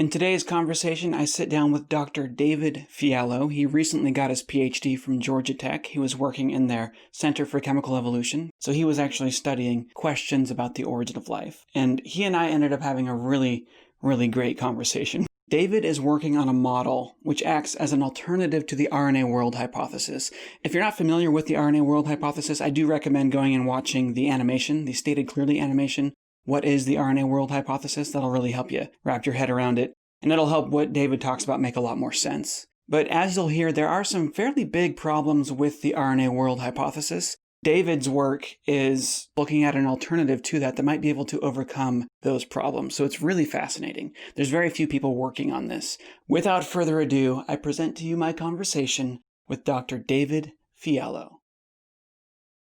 In today's conversation, I sit down with Dr. David Fialho. He recently got his PhD from Georgia Tech. He was working in their Center for Chemical Evolution, so he was actually studying questions about the origin of life. And he and I ended up having a really great conversation. David is working on a model which acts as an alternative to the RNA world hypothesis. If you're not familiar with the RNA world hypothesis, I do recommend going and watching the animation, the Stated Clearly animation. What is the RNA world hypothesis? That'll really help you wrap your head around it. And it'll help what David talks about make a lot more sense. But as you'll hear, there are some fairly big problems with the RNA world hypothesis. David's work is looking at an alternative to that might be able to overcome those problems. So it's really fascinating. There's very few people working on this. Without further ado, I present to you my conversation with Dr. David Fialho.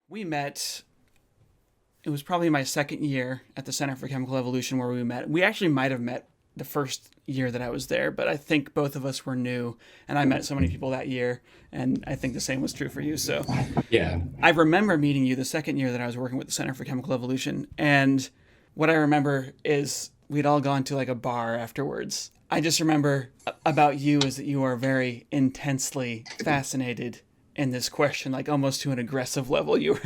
We met, it was probably my second year at the Center for Chemical Evolution where we met. We actually might have met the first year that I was there, but I think both of us were new, and I met so many people that year, and I think the same was true for you. So yeah, I remember meeting you the second year that I was working with the Center for Chemical Evolution, and what I remember is we'd all gone to like a bar afterwards. I just remember about you is that you are very intensely fascinated in this question, like almost to an aggressive level. You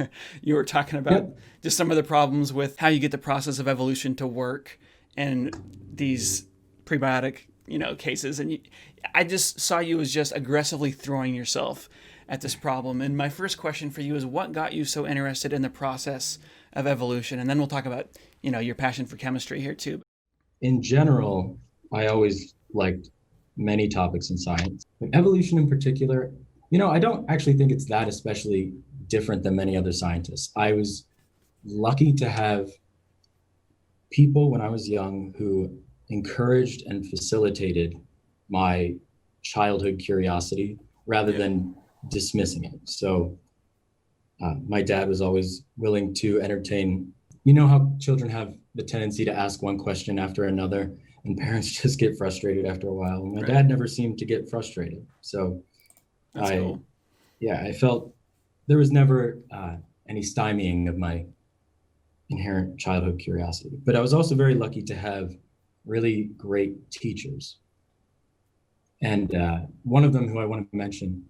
were talking about just some of the problems with how you get the process of evolution to work and these prebiotic, cases. And I just saw you as just aggressively throwing yourself at this problem. And my first question for you is, what got you so interested in the process of evolution? And then we'll talk about, your passion for chemistry here too. In general, I always liked many topics in science, but evolution in particular, I don't actually think it's that especially different than many other scientists. I was lucky to have people when I was young who encouraged and facilitated my childhood curiosity rather than dismissing it. So my dad was always willing to entertain, how children have the tendency to ask one question after another and parents just get frustrated after a while. My dad never seemed to get frustrated. So Cool. I felt there was never any stymieing of my inherent childhood curiosity. But I was also very lucky to have really great teachers. And one of them who I want to mention,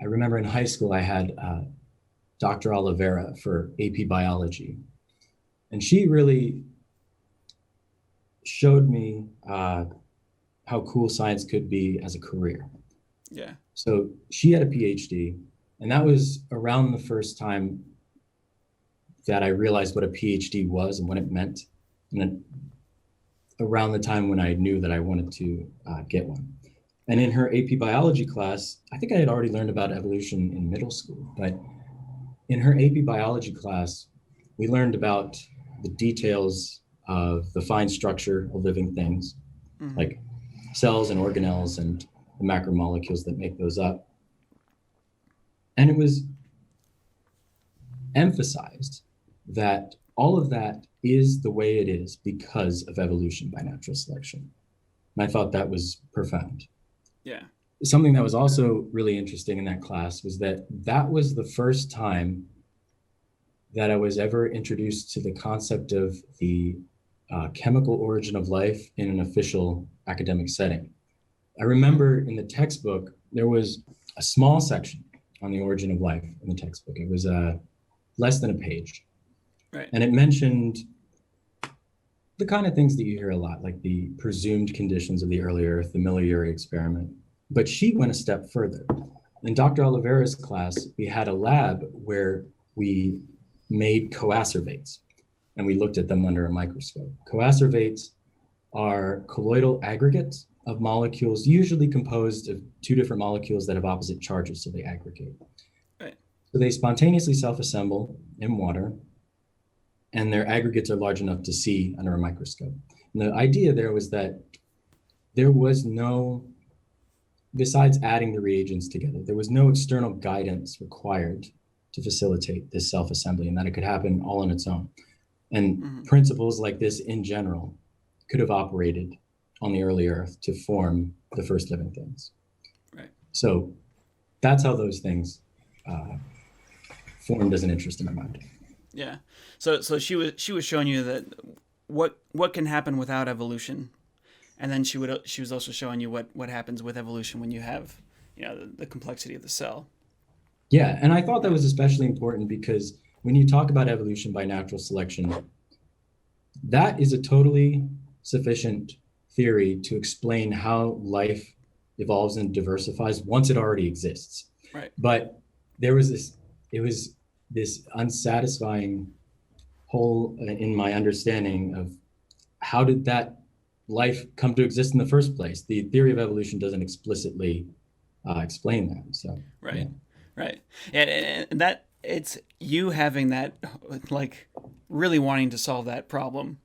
I remember in high school, I had Dr. Oliveira for AP Biology. And she really showed me how cool science could be as a career. Yeah. So she had a PhD, and that was around the first time that I realized what a PhD was and what it meant. And then around the time when I knew that I wanted to get one. And in her AP biology class, I think I had already learned about evolution in middle school, but in her AP biology class, we learned about the details of the fine structure of living things, like cells and organelles and the macromolecules that make those up. And it was emphasized that all of that is the way it is because of evolution by natural selection. And I thought that was profound. Yeah. Something that was also really interesting in that class was that was the first time that I was ever introduced to the concept of the chemical origin of life in an official academic setting. I remember in the textbook, there was a small section on the origin of life in the textbook. It was less than a page. Right. And it mentioned the kind of things that you hear a lot, like the presumed conditions of the early Earth, the Miller-Urey experiment. But she went a step further. In Dr. Oliveira's class, we had a lab where we made coacervates, and we looked at them under a microscope. Coacervates are colloidal aggregates of molecules, usually composed of two different molecules that have opposite charges, so they aggregate. Right. So they spontaneously self-assemble in water, and their aggregates are large enough to see under a microscope. And the idea there was that there was no, besides adding the reagents together, there was no external guidance required to facilitate this self-assembly, and that it could happen all on its own. And principles like this in general could have operated on the early Earth to form the first living things. Right. So that's how those things formed as an interest in my mind. Yeah. So she was showing you that what can happen without evolution, And then she was also showing you what happens with evolution when you have, the complexity of the cell. Yeah, and I thought that was especially important because when you talk about evolution by natural selection, that is a totally sufficient theory to explain how life evolves and diversifies once it already exists. Right. But it was this unsatisfying hole in my understanding of how did that life come to exist in the first place. The theory of evolution doesn't explicitly explain that. So right, yeah. Right, and that it's you having that, like, really wanting to solve that problem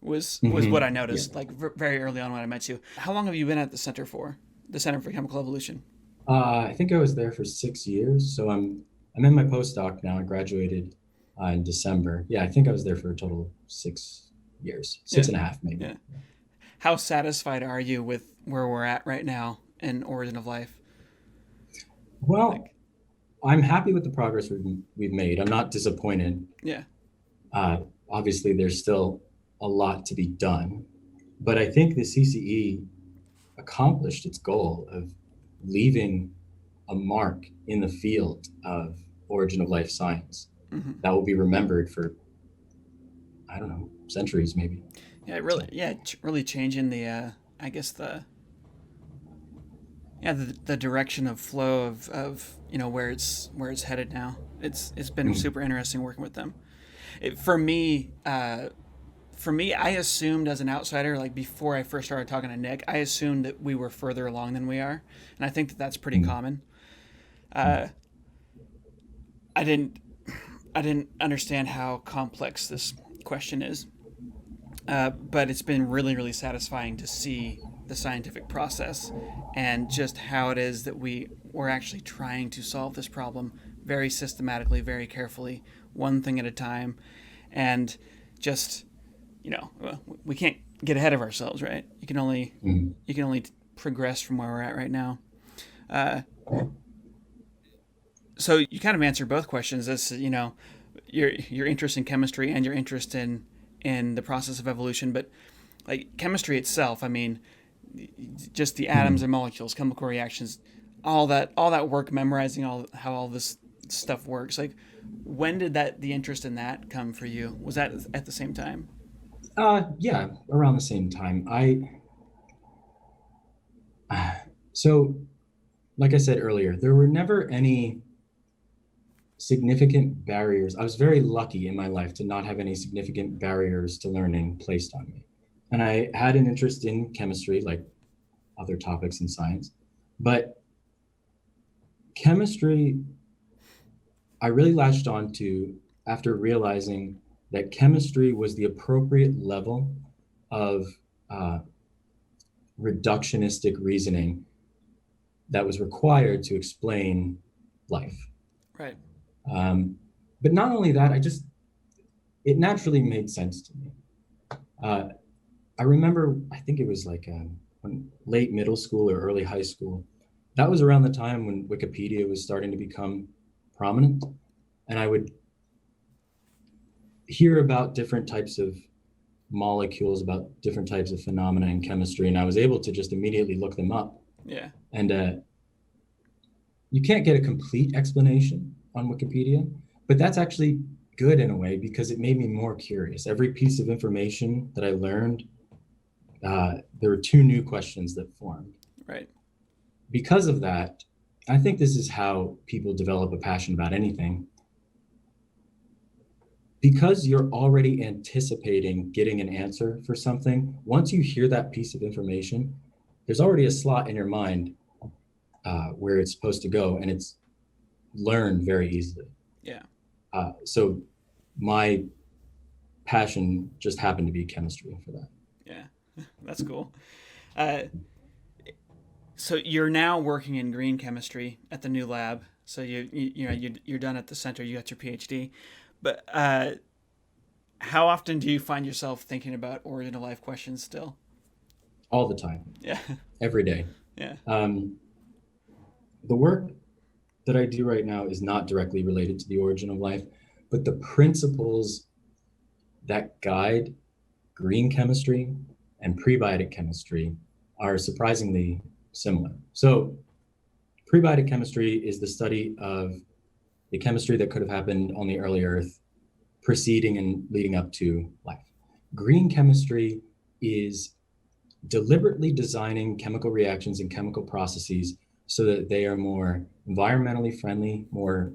was what I noticed, Yeah. like very early on when I met you. How long have you been at the Center for Chemical Evolution? I think I was there for 6 years. So I'm in my postdoc now. I graduated in December. Yeah, I think I was there for a total of 6 years, six Yeah, and a half maybe. yeah. How satisfied are you with where we're at right now in Origin of Life? Well, Like, I'm happy with the progress we've made. I'm not disappointed. yeah, Uh, Obviously, there's still a lot to be done, but I think the CCE accomplished its goal of leaving a mark in the field of origin of life science that will be remembered for, I don't know, centuries maybe. So, really changing the, I guess the direction of flow of where it's headed now. It's been super interesting working with them. For me, I assumed as an outsider, like before I first started talking to Nick, I assumed that we were further along than we are, and I think that that's pretty common. I didn't understand how complex this question is, but it's been really, really satisfying to see the scientific process and just how it is that we're actually trying to solve this problem very systematically, very carefully, one thing at a time, and just we can't get ahead of ourselves, right? You can only progress from where we're at right now. So you kind of answered both questions. As your interest in chemistry and your interest in the process of evolution, but like chemistry itself, I mean, just the atoms and molecules, chemical reactions, all that work, memorizing how all this stuff works. Like, when did the interest in that come for you? Was that at the same time? Yeah, around the same time. So, like I said earlier, there were never any significant barriers. I was very lucky in my life to not have any significant barriers to learning placed on me. And I had an interest in chemistry, like other topics in science. But chemistry, I really latched on to after realizing that chemistry was the appropriate level of reductionistic reasoning that was required to explain life. Right. But not only that, it naturally made sense to me. I remember, I think it was like late middle school or early high school. That was around the time when Wikipedia was starting to become prominent. And I would hear about different types of molecules, about different types of phenomena in chemistry. And I was able to just immediately look them up. Yeah. And you can't get a complete explanation on Wikipedia, but that's actually good in a way because it made me more curious. Every piece of information that I learned, there were two new questions that formed. Right. Because of that, I think this is how people develop a passion about anything. Because you're already anticipating getting an answer for something, once you hear that piece of information, there's already a slot in your mind where it's supposed to go, and it's learned very easily. Yeah. So my passion just happened to be chemistry for that. Yeah, that's cool. So you're now working in green chemistry at the new lab. So you're done at the center. You got your PhD, but how often do you find yourself thinking about origin of life questions still? All the time. Yeah. Every day. Yeah. The work that I do right now is not directly related to the origin of life, but the principles that guide green chemistry and prebiotic chemistry are surprisingly similar. So prebiotic chemistry is the study of the chemistry that could have happened on the early Earth, preceding and leading up to life. Green chemistry is deliberately designing chemical reactions and chemical processes so that they are more environmentally friendly, more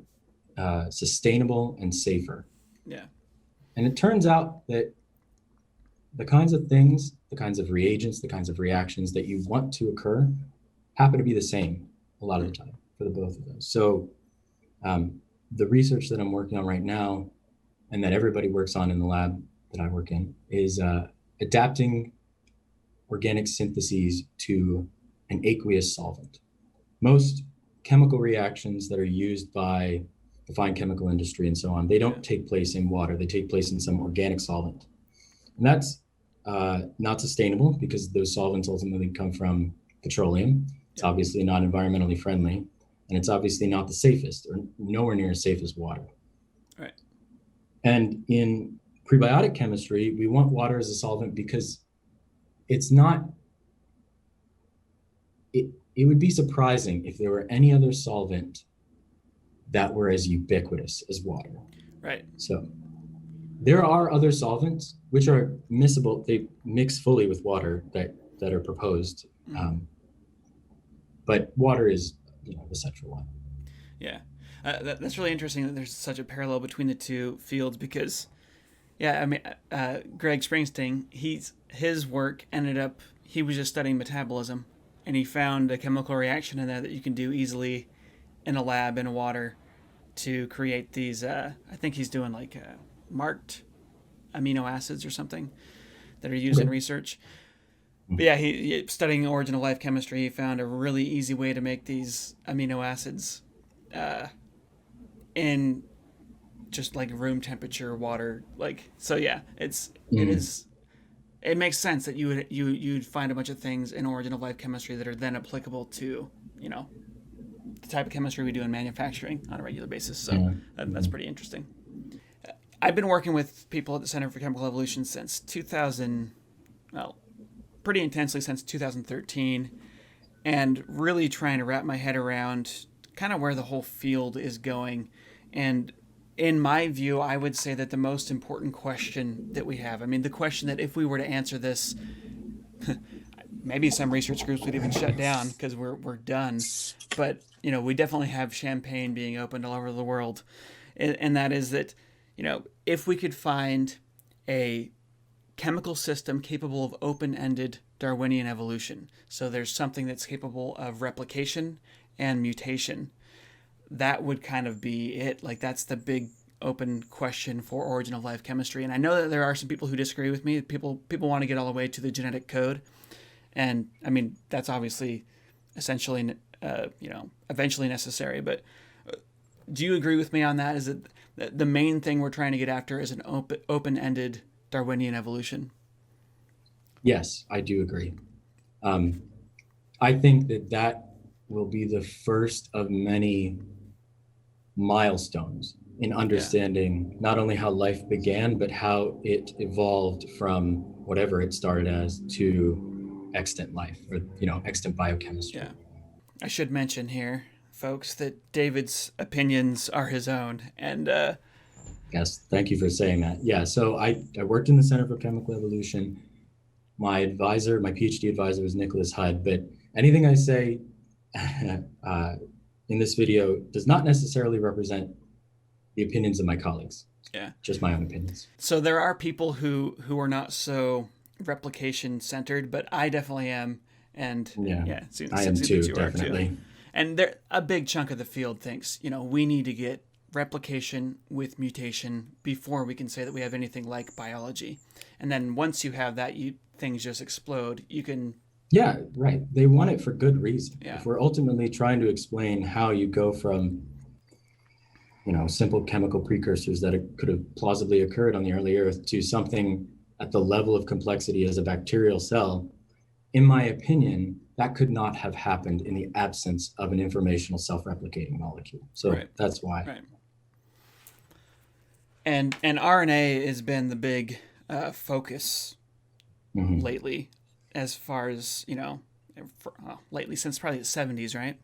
sustainable, and safer. Yeah. And it turns out that the kinds of things, the kinds of reagents, the kinds of reactions that you want to occur happen to be the same a lot of the time for the both of those. So the research that I'm working on right now, and that everybody works on in the lab that I work in, is adapting organic syntheses to an aqueous solvent. Most chemical reactions that are used by the fine chemical industry and so on, they don't take place in water, they take place in some organic solvent. And that's not sustainable because those solvents ultimately come from petroleum. It's obviously not environmentally friendly, and it's obviously not the safest, or nowhere near as safe as water. Right. And in prebiotic chemistry, we want water as a solvent because it's not, it would be surprising if there were any other solvent that were as ubiquitous as water. Right. So there are other solvents which are miscible. They mix fully with water that are proposed. But water is, the central one. Yeah. That's really interesting that there's such a parallel between the two fields because, yeah, I mean, Greg Springsteen, his work ended up, he was just studying metabolism, and he found a chemical reaction in there that you can do easily in a lab in water to create these, I think he's doing like marked amino acids or something that are used in research. But yeah, he studying origin of life chemistry, he found a really easy way to make these amino acids in just like room temperature water. Like, so yeah, it makes sense that you'd find a bunch of things in origin of life chemistry that are then applicable to, the type of chemistry we do in manufacturing on a regular basis. So that's pretty interesting. I've been working with people at the Center for Chemical Evolution since pretty intensely since 2013, and really trying to wrap my head around kind of where the whole field is going. And in my view, I would say that the most important question that we have, I mean, the question that if we were to answer this, maybe some research groups would even shut down because we're done. But, we definitely have champagne being opened all over the world. And that is that, if we could find a chemical system capable of open-ended Darwinian evolution, so there's something that's capable of replication and mutation, that would kind of be it. Like, that's the big open question for origin of life chemistry. And I know that there are some people who disagree with me. People want to get all the way to the genetic code. And I mean, that's obviously essentially, eventually necessary. But do you agree with me on that? Is it the main thing we're trying to get after is an open-ended Darwinian evolution? Yes, I do agree. I think that will be the first of many milestones in understanding not only how life began, but how it evolved from whatever it started as to extant life, or extant biochemistry. Yeah. I should mention here, folks, that David's opinions are his own, and yes, thank you for saying that. Yeah, so I worked in the Center for Chemical Evolution. My PhD advisor was Nicholas Hudd, but anything I say in this video does not necessarily represent the opinions of my colleagues. Yeah. Just my own opinions. So there are people who are not so replication centered, but I definitely am. And I am too, definitely. And a big chunk of the field thinks, we need to get replication with mutation before we can say that we have anything like biology. And then once you have that, things just explode. You can... Yeah, right. They want it for good reason. Yeah. If we're ultimately trying to explain how you go from, simple chemical precursors that could have plausibly occurred on the early Earth to something at the level of complexity as a bacterial cell, in my opinion, that could not have happened in the absence of an informational self-replicating molecule. So that's why. Right. And RNA has been the big focus lately, as far as, lately since probably the 70s, right?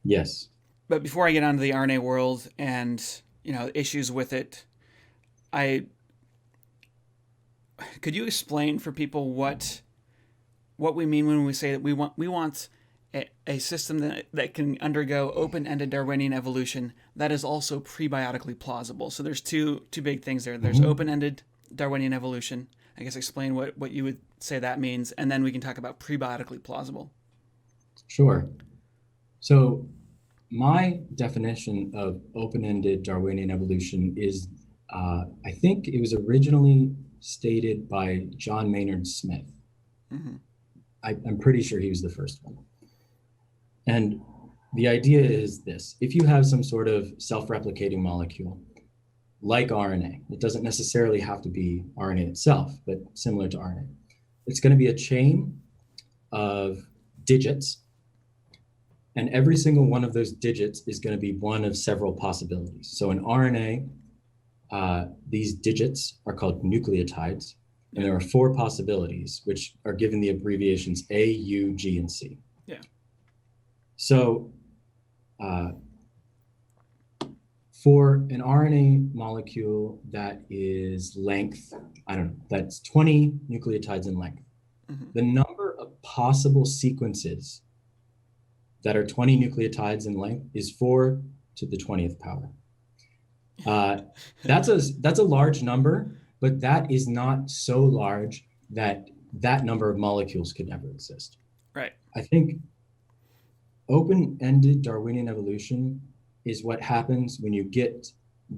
Yes. But before I get onto the RNA world and, issues with it, I could you explain for people what we mean when we say that we want a system that can undergo open-ended Darwinian evolution that is also prebiotically plausible. So there's two big things there. There's open-ended Darwinian evolution. I guess explain what you would say that means, and then we can talk about prebiotically plausible. Sure. So my definition of open-ended Darwinian evolution is, I think it was originally stated by John Maynard Smith. I'm pretty sure he was the first one. And the idea is this: if you have some sort of self-replicating molecule, like RNA, it doesn't necessarily have to be RNA itself, but similar to RNA. It's going to be a chain of digits, and every single one of those digits is going to be one of several possibilities. So in RNA, these digits are called nucleotides, and there are 4 possibilities, which are given the abbreviations A, U, G, and C. Yeah. So for an RNA molecule that is length, that's 20 nucleotides in length, the number of possible sequences that are 20 nucleotides in length is 4 to the 20th power. That's a large number, but that is not so large that number of molecules could never exist. Right. I think open-ended Darwinian evolution is what happens when you get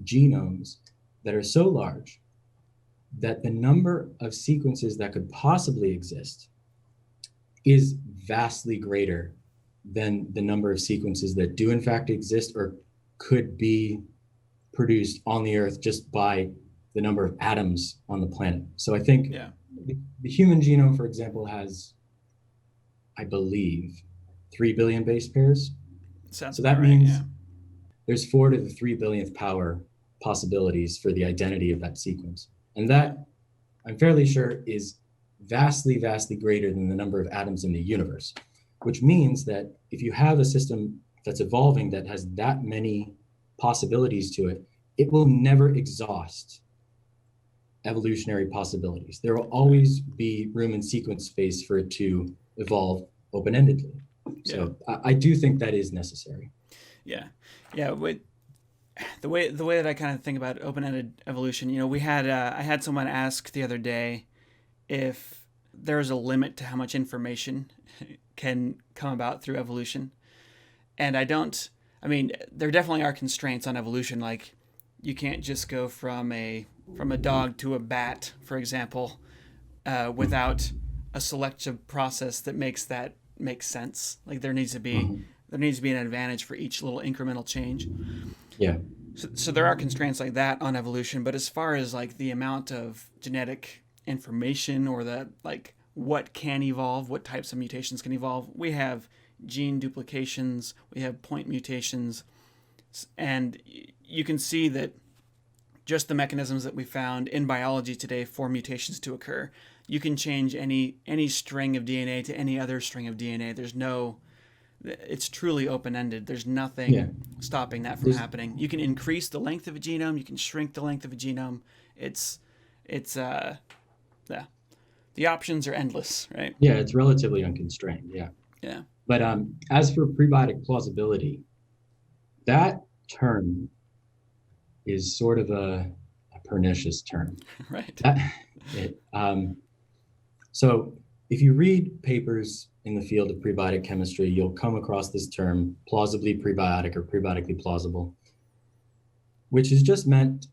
genomes that are so large that the number of sequences that could possibly exist is vastly greater than the number of sequences that do in fact exist or could be produced on the Earth just by the number of atoms on the planet. So I think the human genome, for example, has, I believe, 3 billion base pairs. Sounds so that right, means there's 4 to the 3 billionth power possibilities for the identity of that sequence. And that, I'm fairly sure, is vastly, vastly greater than the number of atoms in the universe, which means that if you have a system that's evolving that has that many possibilities to it, it will never exhaust evolutionary possibilities. There will always be room in sequence space for it to evolve open-endedly. So I do think that is necessary. Yeah. The way that I kind of think about open-ended evolution, we had I had someone ask the other day if there is a limit to how much information can come about through evolution, and there definitely are constraints on evolution. Like, you can't just go from a dog to a bat, for example, without a selective process that makes that make sense. Like, there needs to be an advantage for each little incremental change. Yeah. So there are constraints like that on evolution, but as far as like the amount of genetic information or what can evolve, what types of mutations can evolve, we have gene duplications, we have point mutations, and you can see that just the mechanisms that we found in biology today for mutations to occur. You can change any string of DNA to any other string of DNA. It's truly open-ended. There's nothing stopping that from happening. You can increase the length of a genome. You can shrink the length of a genome. The options are endless, right? Yeah, it's relatively unconstrained. Yeah. Yeah. But as for prebiotic plausibility, that term is sort of a pernicious term. Right. So if you read papers in the field of prebiotic chemistry, you'll come across this term, plausibly prebiotic or prebiotically plausible, which is just meant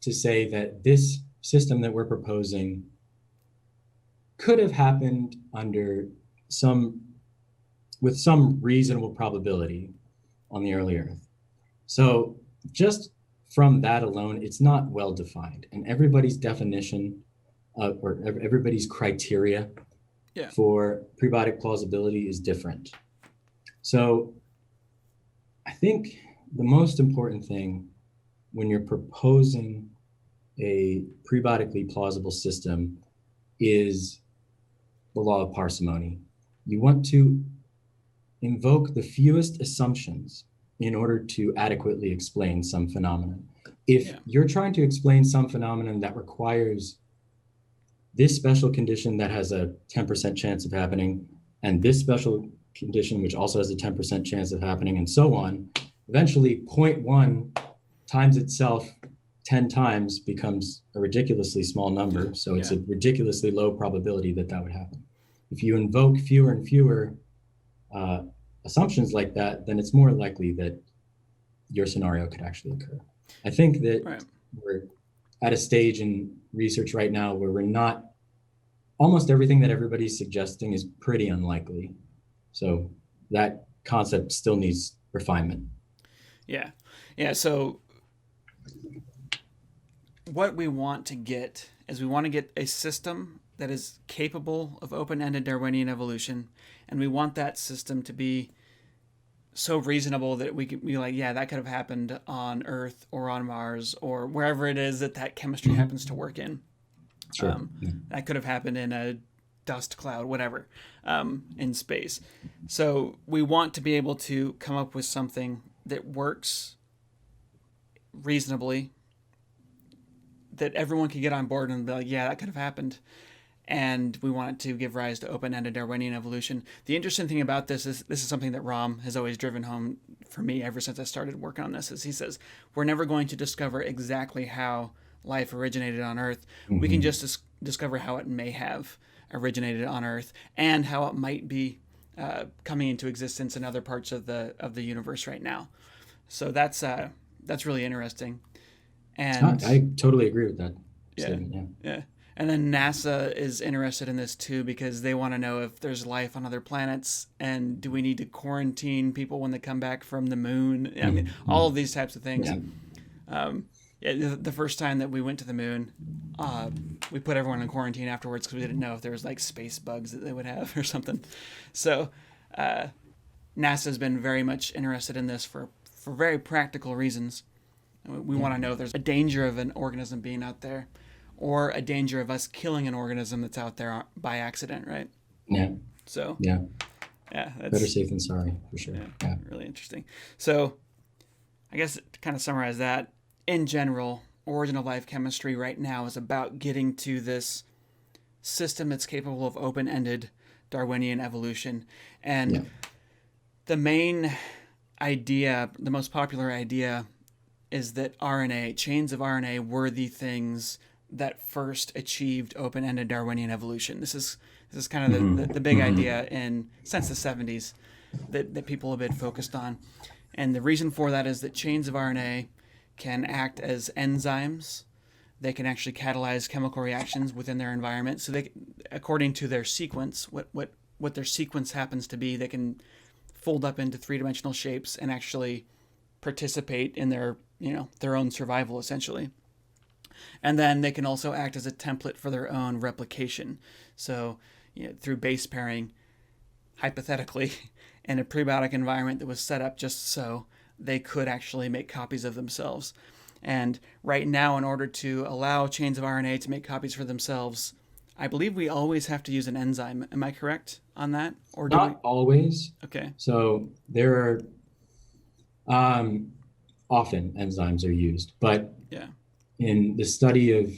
to say that this system that we're proposing could have happened with some reasonable probability on the early Earth. So just from that alone, it's not well defined, and everybody's definition or everybody's criteria for prebiotic plausibility is different. So I think the most important thing when you're proposing a prebiotically plausible system is the law of parsimony. You want to invoke the fewest assumptions in order to adequately explain some phenomenon. If you're trying to explain some phenomenon that requires this special condition that has a 10% chance of happening, and this special condition which also has a 10% chance of happening, and so on, eventually 0.1 times itself 10 times becomes a ridiculously small number. So it's a ridiculously low probability that that would happen. If you invoke fewer and fewer assumptions like that, then it's more likely that your scenario could actually occur. I think that we're at a stage in research right now where we're not, almost everything that everybody's suggesting is pretty unlikely. So that concept still needs refinement. Yeah. So what we want to get is we want to get a system that is capable of open-ended Darwinian evolution, and we want that system to be so reasonable that we could be like, yeah, that could have happened on Earth or on Mars or wherever it is that chemistry happens to work in. Sure. That could have happened in a dust cloud, whatever, in space. So we want to be able to come up with something that works reasonably, that everyone can get on board and be like, yeah, that could have happened. And we want it to give rise to open-ended Darwinian evolution. The interesting thing about this is something that Ram has always driven home for me ever since I started working on this, is he says, we're never going to discover exactly how life originated on Earth. We can just discover how it may have originated on Earth and how it might be coming into existence in other parts of the universe right now. So that's really interesting. And I totally agree with that statement. Yeah. And then NASA is interested in this too, because they want to know if there's life on other planets, and do we need to quarantine people when they come back from the moon? I mean, all of these types of things. The first time that we went to the moon, we put everyone in quarantine afterwards because we didn't know if there was like space bugs that they would have or something. So NASA's been very much interested in this for very practical reasons. We want to know if there's a danger of an organism being out there, or a danger of us killing an organism that's out there by accident, right? Yeah. So that's better safe than sorry, for sure. Yeah. Really interesting. So I guess to kind of summarize that, in general, origin of life chemistry right now is about getting to this system that's capable of open-ended Darwinian evolution. And the main idea, the most popular idea, is that RNA, chains of RNA, were the things that first achieved open-ended Darwinian evolution. This is kind of the big idea since the 70s that people have been focused on. And the reason for that is that chains of RNA can act as enzymes. They can actually catalyze chemical reactions within their environment. So they, according to their sequence, what their sequence happens to be, they can fold up into three-dimensional shapes and actually participate in their own survival, essentially. And then they can also act as a template for their own replication. So through base pairing, hypothetically, in a prebiotic environment that was set up just so they could actually make copies of themselves. And right now, in order to allow chains of RNA to make copies for themselves, I believe we always have to use an enzyme. Am I correct on that? Or not always. Okay. So there are often enzymes are used, but in the study of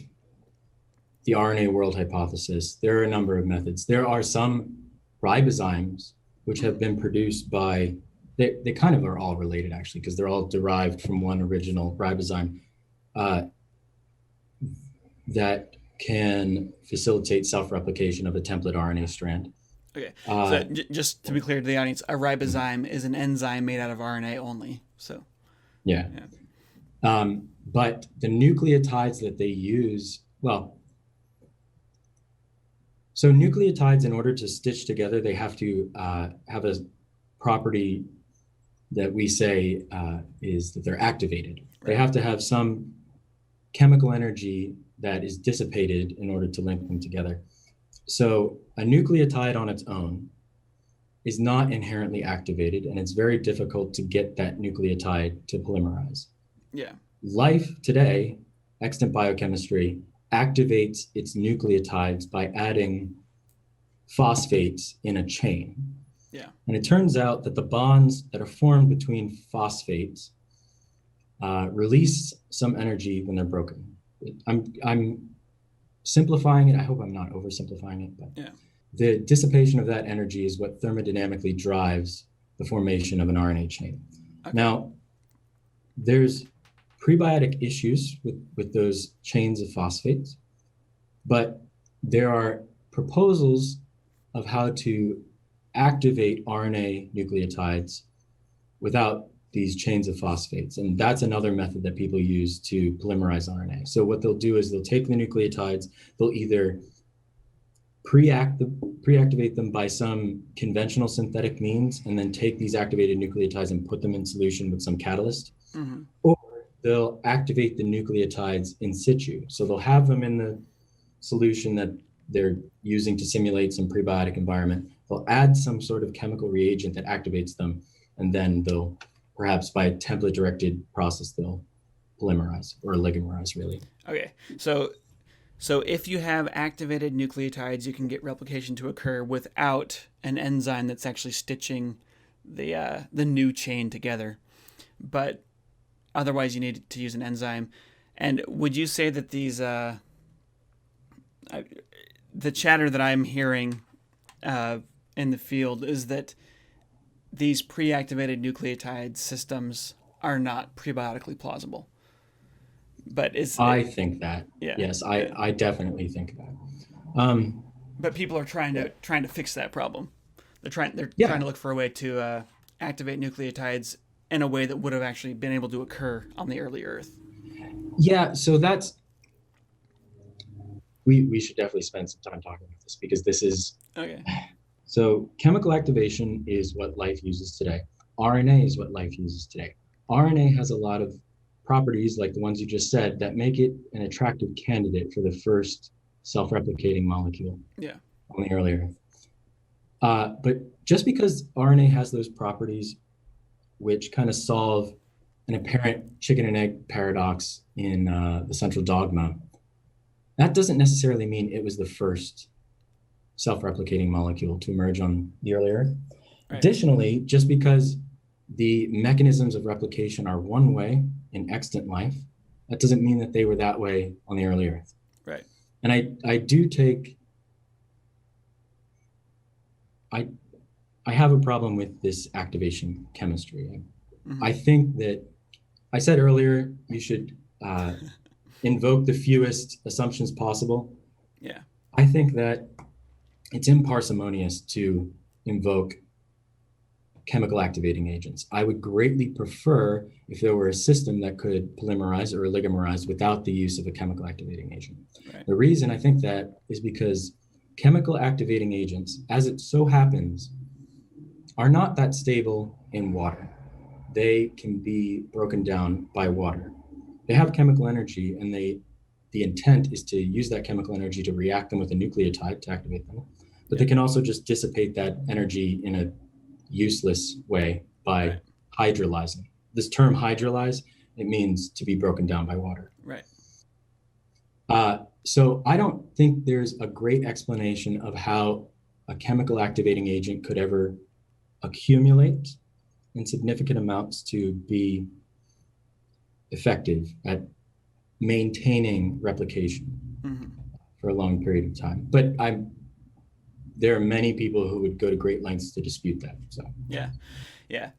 the RNA world hypothesis, there are a number of methods. There are some ribozymes which have been produced by, they kind of are all related actually, because they're all derived from one original ribozyme that can facilitate self-replication of a template RNA strand. Okay, so just to be clear to the audience, a ribozyme is an enzyme made out of RNA only. So yeah. But the nucleotides that they use, so nucleotides, in order to stitch together, they have to have a property that we say is that they're activated. Right. They have to have some chemical energy that is dissipated in order to link them together. So a nucleotide on its own is not inherently activated, and it's very difficult to get that nucleotide to polymerize. Yeah. Life today, extant biochemistry, activates its nucleotides by adding phosphates in a chain. Yeah. And it turns out that the bonds that are formed between phosphates release some energy when they're broken. I'm simplifying it. I hope I'm not oversimplifying it, but yeah. The dissipation of that energy is what thermodynamically drives the formation of an RNA chain. Okay. Now, there's prebiotic issues with those chains of phosphates, but there are proposals of how to activate RNA nucleotides without these chains of phosphates. And that's another method that people use to polymerize RNA. So what they'll do is they'll take the nucleotides, they'll either pre-activate them by some conventional synthetic means, and then take these activated nucleotides and put them in solution with some catalyst, or they'll activate the nucleotides in situ. So they'll have them in the solution that they're using to simulate some prebiotic environment. They'll add some sort of chemical reagent that activates them, and then they'll, perhaps by a template-directed process, they'll polymerize or oligomerize, really. Okay, so if you have activated nucleotides, you can get replication to occur without an enzyme that's actually stitching the new chain together. But otherwise, you need to use an enzyme. And would you say that these the chatter that I'm hearing in the field is that these pre-activated nucleotide systems are not prebiotically plausible? But I think that. Yeah. Yes, I definitely think that. But people are trying to fix that problem. They're trying to look for a way to activate nucleotides in a way that would have actually been able to occur on the early Earth. Yeah, so that's we should definitely spend some time talking about this, because this is okay. So chemical activation is what life uses today. RNA is what life uses today. RNA has a lot of properties, like the ones you just said, that make it an attractive candidate for the first self-replicating molecule on the early Earth. But just because RNA has those properties, which kind of solve an apparent chicken and egg paradox in the Central Dogma, that doesn't necessarily mean it was the first self-replicating molecule to emerge on the early Earth. Right. Additionally, just because the mechanisms of replication are one way in extant life, that doesn't mean that they were that way on the early Earth. Right. And I have a problem with this activation chemistry. I think that I said earlier you should invoke the fewest assumptions possible. Yeah. I think that it's imparsimonious to invoke chemical activating agents. I would greatly prefer if there were a system that could polymerize or oligomerize without the use of a chemical activating agent. Right. The reason I think that is because chemical activating agents, as it so happens, are not that stable in water. They can be broken down by water. They have chemical energy, and the intent is to use that chemical energy to react them with a nucleotide to activate them. But they can also just dissipate that energy in a useless way by hydrolyzing. This term hydrolyze, it means to be broken down by water. Right. So I don't think there's a great explanation of how a chemical activating agent could ever accumulate in significant amounts to be effective at maintaining replication for a long period of time. But there are many people who would go to great lengths to dispute that. So yeah.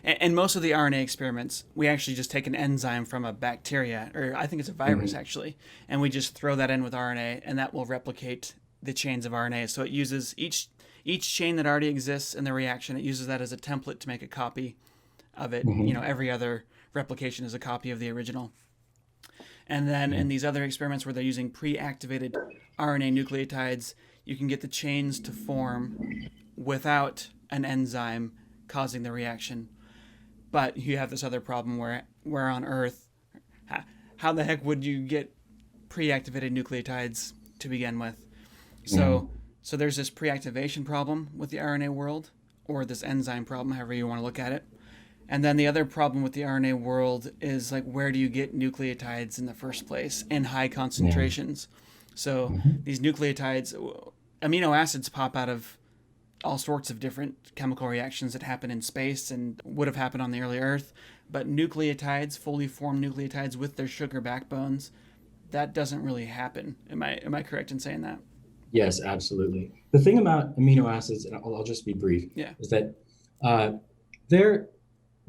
And most of the RNA experiments, we actually just take an enzyme from a bacteria, or I think it's a virus actually, and we just throw that in with RNA, and that will replicate the chains of RNA. So it uses each chain that already exists in the reaction, it uses that as a template to make a copy of it. Every other replication is a copy of the original. And then in these other experiments where they're using pre-activated RNA nucleotides, you can get the chains to form without an enzyme causing the reaction. But you have this other problem where on Earth, how the heck would you get pre-activated nucleotides to begin with? So there's this pre-activation problem with the RNA world, or this enzyme problem, however you want to look at it. And then the other problem with the RNA world is, like, where do you get nucleotides in the first place in high concentrations? So these nucleotides, amino acids pop out of all sorts of different chemical reactions that happen in space and would have happened on the early Earth. But nucleotides, fully formed nucleotides with their sugar backbones, that doesn't really happen. Am I correct in saying that? Yes, absolutely. The thing about amino acids, and I'll just be brief, Yeah. is that they're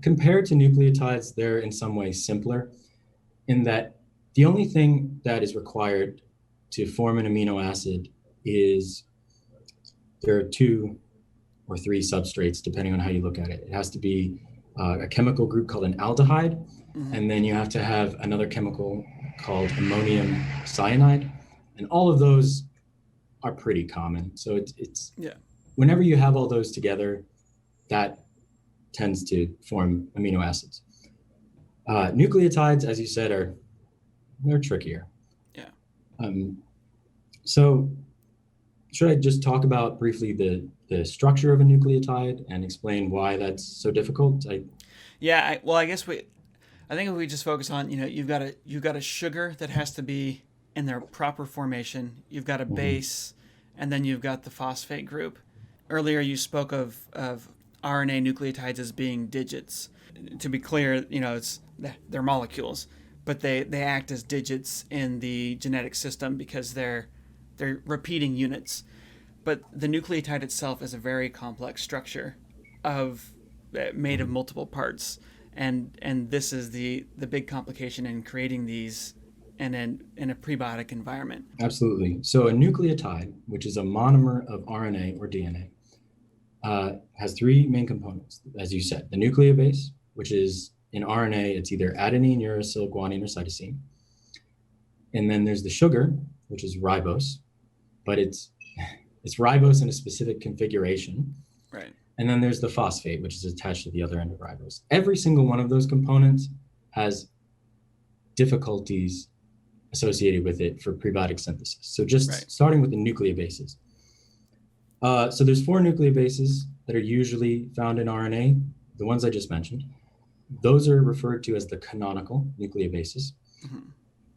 compared to nucleotides, they're in some ways simpler in that the only thing that is required to form an amino acid is there are 2 or 3 substrates, depending on how you look at it. It has to be a chemical group called an aldehyde, and then you have to have another chemical called ammonium cyanide, and all of those are pretty common. So it's whenever you have all those together, that tends to form amino acids. Nucleotides, as you said, they're trickier. Yeah. So should I just talk about briefly the structure of a nucleotide and explain why that's so difficult? I think if we just focus on, you've got a sugar that has to be in their proper formation. You've got a base, and then you've got the phosphate group. Earlier, you spoke of RNA nucleotides as being digits. To be clear, they're molecules, but they act as digits in the genetic system because they're repeating units. But the nucleotide itself is a very complex structure made of multiple parts, and this is the big complication in creating these in a prebiotic environment. Absolutely. So a nucleotide, which is a monomer of RNA or DNA, has 3 main components, as you said. The nucleobase, which is in RNA, it's either adenine, uracil, guanine, or cytosine. And then there's the sugar, which is ribose, but it's ribose in a specific configuration. Right. And then there's the phosphate, which is attached to the other end of ribose. Every single one of those components has difficulties associated with it for prebiotic synthesis. So just starting with the nucleobases. So there's 4 nucleobases that are usually found in RNA, the ones I just mentioned. Those are referred to as the canonical nucleobases.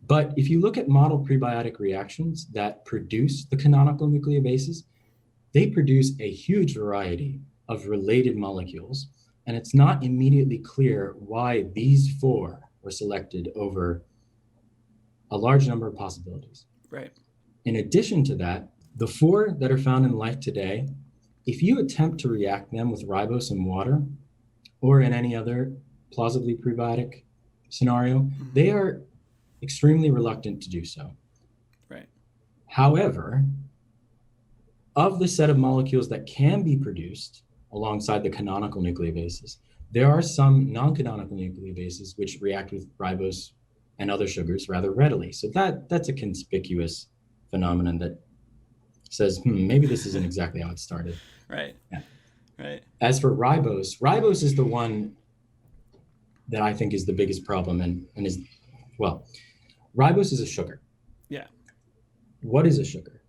But if you look at model prebiotic reactions that produce the canonical nucleobases, they produce a huge variety of related molecules, and it's not immediately clear why these 4 were selected over a large number of possibilities. Right. In addition to that, the 4 that are found in life today, if you attempt to react them with ribose and water, or in any other plausibly prebiotic scenario, they are extremely reluctant to do so. Right. However, of the set of molecules that can be produced alongside the canonical nucleobases, there are some non-canonical nucleobases which react with ribose and other sugars rather readily. So that's a conspicuous phenomenon that says, maybe this isn't exactly how it started. Right. Yeah. Right. As for ribose is the one that I think is the biggest problem and is, well, ribose is a sugar. Yeah. What is a sugar?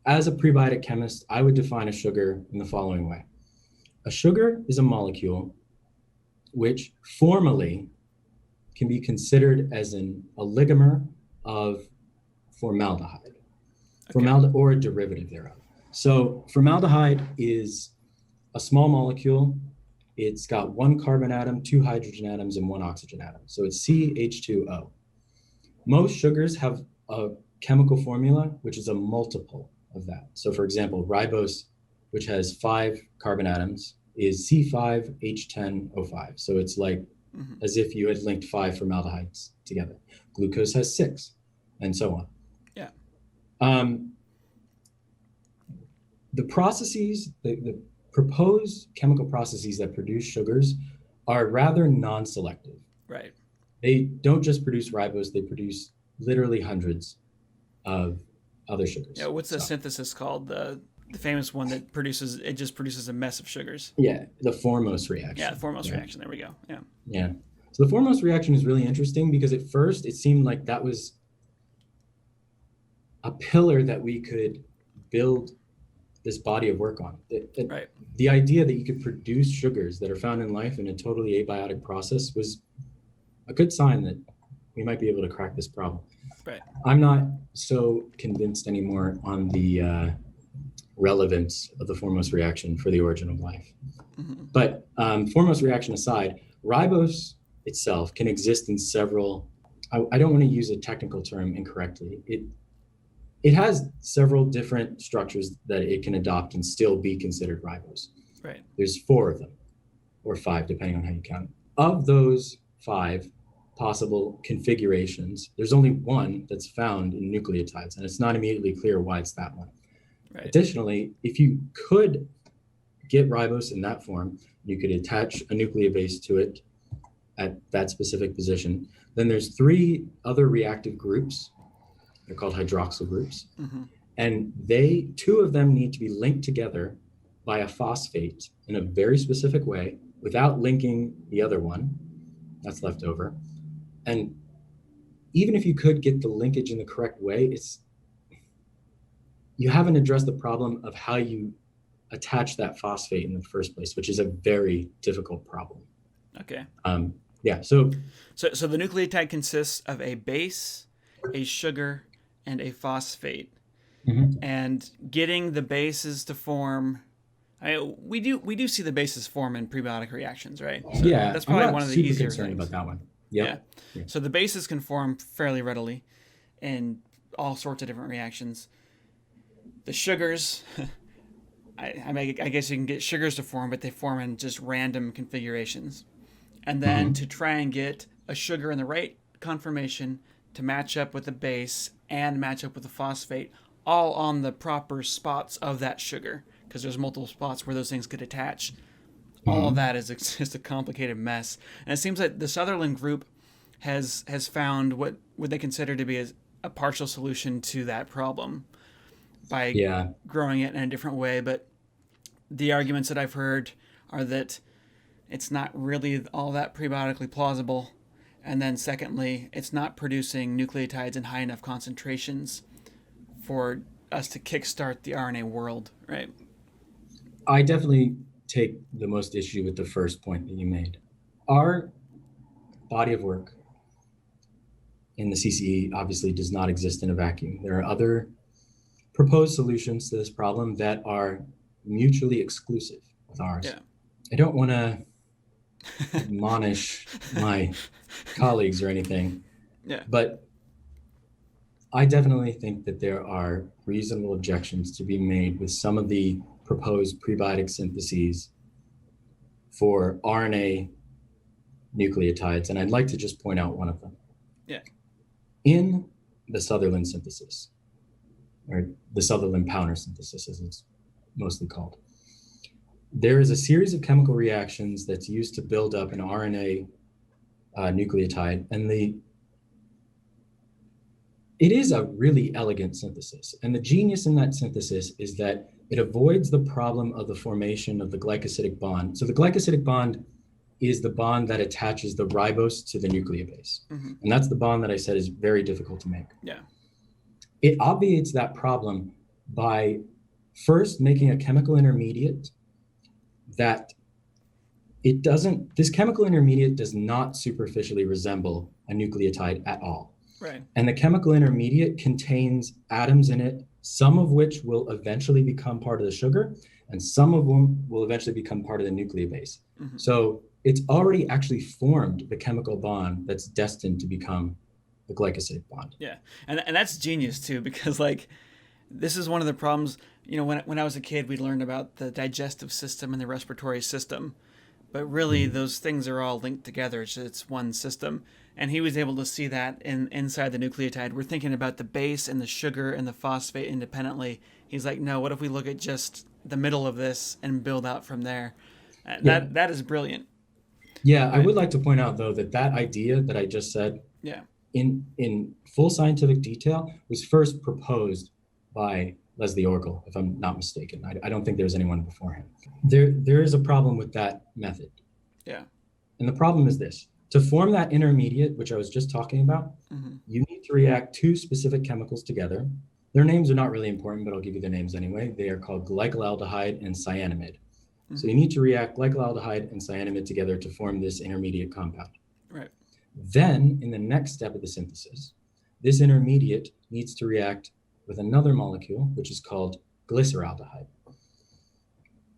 As a prebiotic chemist, I would define a sugar in the following way. A sugar is a molecule which formally can be considered as a oligomer of formaldehyde, or a derivative thereof. So formaldehyde is a small molecule. It's got 1 carbon atom, 2 hydrogen atoms, and 1 oxygen atom. So it's CH2O. Most sugars have a chemical formula, which is a multiple of that. So for example, ribose, which has 5 carbon atoms, is C5H10O5. So it's like as if you had linked 5 formaldehydes together. Glucose has 6, and so on. Yeah. The processes, the proposed chemical processes that produce sugars are rather non-selective. Right. They don't just produce ribose, they produce literally hundreds of other sugars. Yeah, what's the synthesis called? The famous one that just produces a mess of sugars. Yeah, the Formose reaction. Yeah, the Formose reaction. There we go. Yeah. Yeah. So the Formose reaction is really interesting because at first it seemed like that was a pillar that we could build this body of work on. Right. The idea that you could produce sugars that are found in life in a totally abiotic process was a good sign that we might be able to crack this problem. Right. I'm not so convinced anymore on the relevance of the foremost reaction for the origin of life. Mm-hmm. But foremost reaction aside, ribose itself can exist in several, I don't want to use a technical term incorrectly. It has several different structures that it can adopt and still be considered ribose. Right. There's 4 of them, or 5, depending on how you count it. Of those 5 possible configurations, there's only one that's found in nucleotides, and it's not immediately clear why it's that one. Right. Additionally, if you could get ribose in that form, you could attach a nucleobase to it at that specific position. Then there's 3 other reactive groups. They're called hydroxyl groups. Mm-hmm. And 2 of them need to be linked together by a phosphate in a very specific way without linking the other one that's left over. And even if you could get the linkage in the correct way, you haven't addressed the problem of how you attach that phosphate in the first place, which is a very difficult problem. Okay. Yeah. So the nucleotide consists of a base, a sugar, and a phosphate. Mm-hmm. And getting the bases to form, we do see the bases form in prebiotic reactions, right? So yeah, that's probably one of the easier concerned things. about that one. Yep. Yeah. So the bases can form fairly readily in all sorts of different reactions. The sugars, I guess you can get sugars to form, but they form in just random configurations. And then to try and get a sugar in the right conformation to match up with the base and match up with the phosphate, all on the proper spots of that sugar, because there's multiple spots where those things could attach. All of that is just a complicated mess. And it seems like the Sutherland group has found what they consider to be a partial solution to that problem by growing it in a different way. But the arguments that I've heard are that it's not really all that prebiotically plausible. And then secondly, it's not producing nucleotides in high enough concentrations for us to kickstart the RNA world, right? I definitely take the most issue with the first point that you made. Our body of work in the CCE obviously does not exist in a vacuum. There are other proposed solutions to this problem that are mutually exclusive with ours. Yeah. I don't want to admonish my colleagues or anything, but I definitely think that there are reasonable objections to be made with some of the proposed prebiotic syntheses for RNA nucleotides, and I'd like to just point out one of them. Yeah. In the Sutherland synthesis, or the Sutherland-Powner synthesis as it's mostly called, there is a series of chemical reactions that's used to build up an RNA nucleotide, and it is a really elegant synthesis. And the genius in that synthesis is that it avoids the problem of the formation of the glycosidic bond. So the glycosidic bond is the bond that attaches the ribose to the nucleobase. Mm-hmm. And that's the bond that I said is very difficult to make. Yeah. It obviates that problem by first making a chemical intermediate that this chemical intermediate does not superficially resemble a nucleotide at all. Right. And the chemical intermediate contains atoms in it, some of which will eventually become part of the sugar, and some of them will eventually become part of the nucleobase. Mm-hmm. So it's already actually formed the chemical bond that's destined to become the glycosidic bond. Yeah, and that's genius too, because this is one of the problems. When I was a kid, we learned about the digestive system and the respiratory system, but really those things are all linked together. It's one system. And he was able to see that inside the nucleotide. We're thinking about the base and the sugar and the phosphate independently. He's like, no, what if we look at just the middle of this and build out from there? That is brilliant. Yeah, I would like to point out, though, that idea that I just said in full scientific detail was first proposed by Leslie Orgel, if I'm not mistaken. I don't think there was anyone before him. There is a problem with that method. Yeah. And the problem is this. To form that intermediate, which I was just talking about, you need to react 2 specific chemicals together. Their names are not really important, but I'll give you the names anyway. They are called glycolaldehyde and cyanamide. So you need to react glycolaldehyde and cyanamide together to form this intermediate compound. Right. Then, in the next step of the synthesis, this intermediate needs to react with another molecule, which is called glyceraldehyde.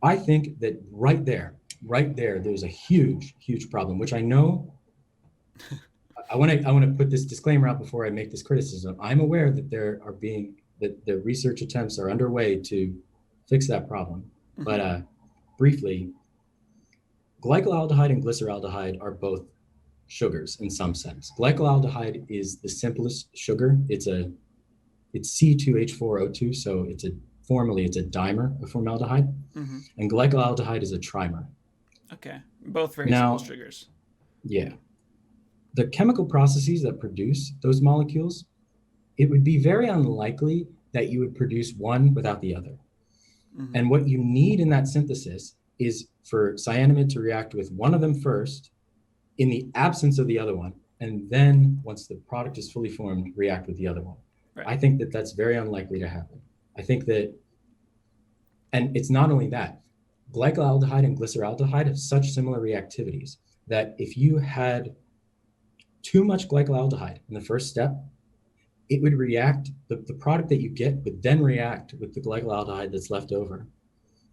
I think that right there, there's a huge, huge problem, which I know. I want to put this disclaimer out before I make this criticism. I'm aware that the research attempts are underway to fix that problem. Mm-hmm. But briefly, glycolaldehyde and glyceraldehyde are both sugars in some sense. Glycolaldehyde is the simplest sugar. It's C2H4O2, so formally it's a dimer of formaldehyde. Mm-hmm. And glycolaldehyde is a trimer. Okay, both very simple sugars. Yeah. The chemical processes that produce those molecules, it would be very unlikely that you would produce one without the other. Mm-hmm. And what you need in that synthesis is for cyanamide to react with one of them first in the absence of the other one, and then once the product is fully formed, react with the other one. Right. I think that that's very unlikely to happen. I think that, and it's not only that, glycolaldehyde and glyceraldehyde have such similar reactivities that if you had too much glycolaldehyde in the first step, it would react, the product that you get would then react with the glycolaldehyde that's left over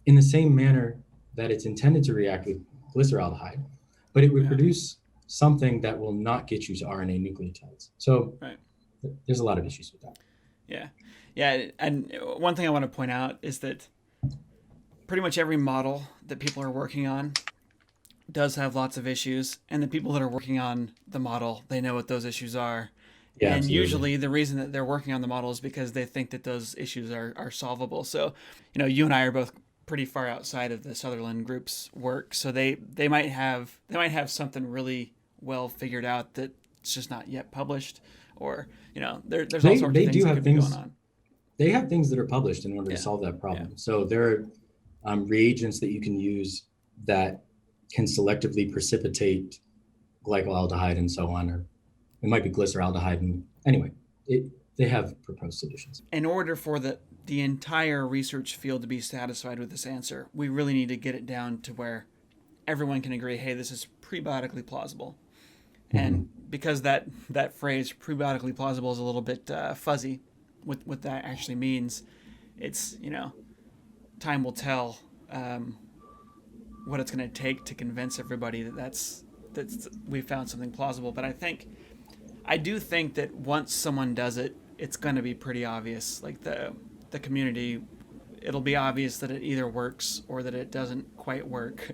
in the same manner that it's intended to react with glyceraldehyde, but it would produce something that will not get you to RNA nucleotides. So there's a lot of issues with that. Yeah. Yeah. And one thing I want to point out is that pretty much every model that people are working on does have lots of issues, and the people that are working on the model, they know what those issues are. Yeah, and absolutely. Usually the reason that they're working on the model is because they think that those issues are solvable. So, you and I are both pretty far outside of the Sutherland group's work, so they might have something really well figured out that's just not yet published, or there's all sorts of things that could be going on. They have things that are published in order to solve that problem. Yeah. So there are reagents that you can use that can selectively precipitate glycolaldehyde and so on, or it might be glyceraldehyde. And anyway, they have proposed solutions. In order for the entire research field to be satisfied with this answer, we really need to get it down to where everyone can agree, hey, this is prebiotically plausible. Mm-hmm. And because that phrase prebiotically plausible is a little bit fuzzy, what that actually means, it's, time will tell what it's going to take to convince everybody that we found something plausible. But I do think that once someone does it, it's going to be pretty obvious. Like the community, it'll be obvious that it either works or that it doesn't quite work.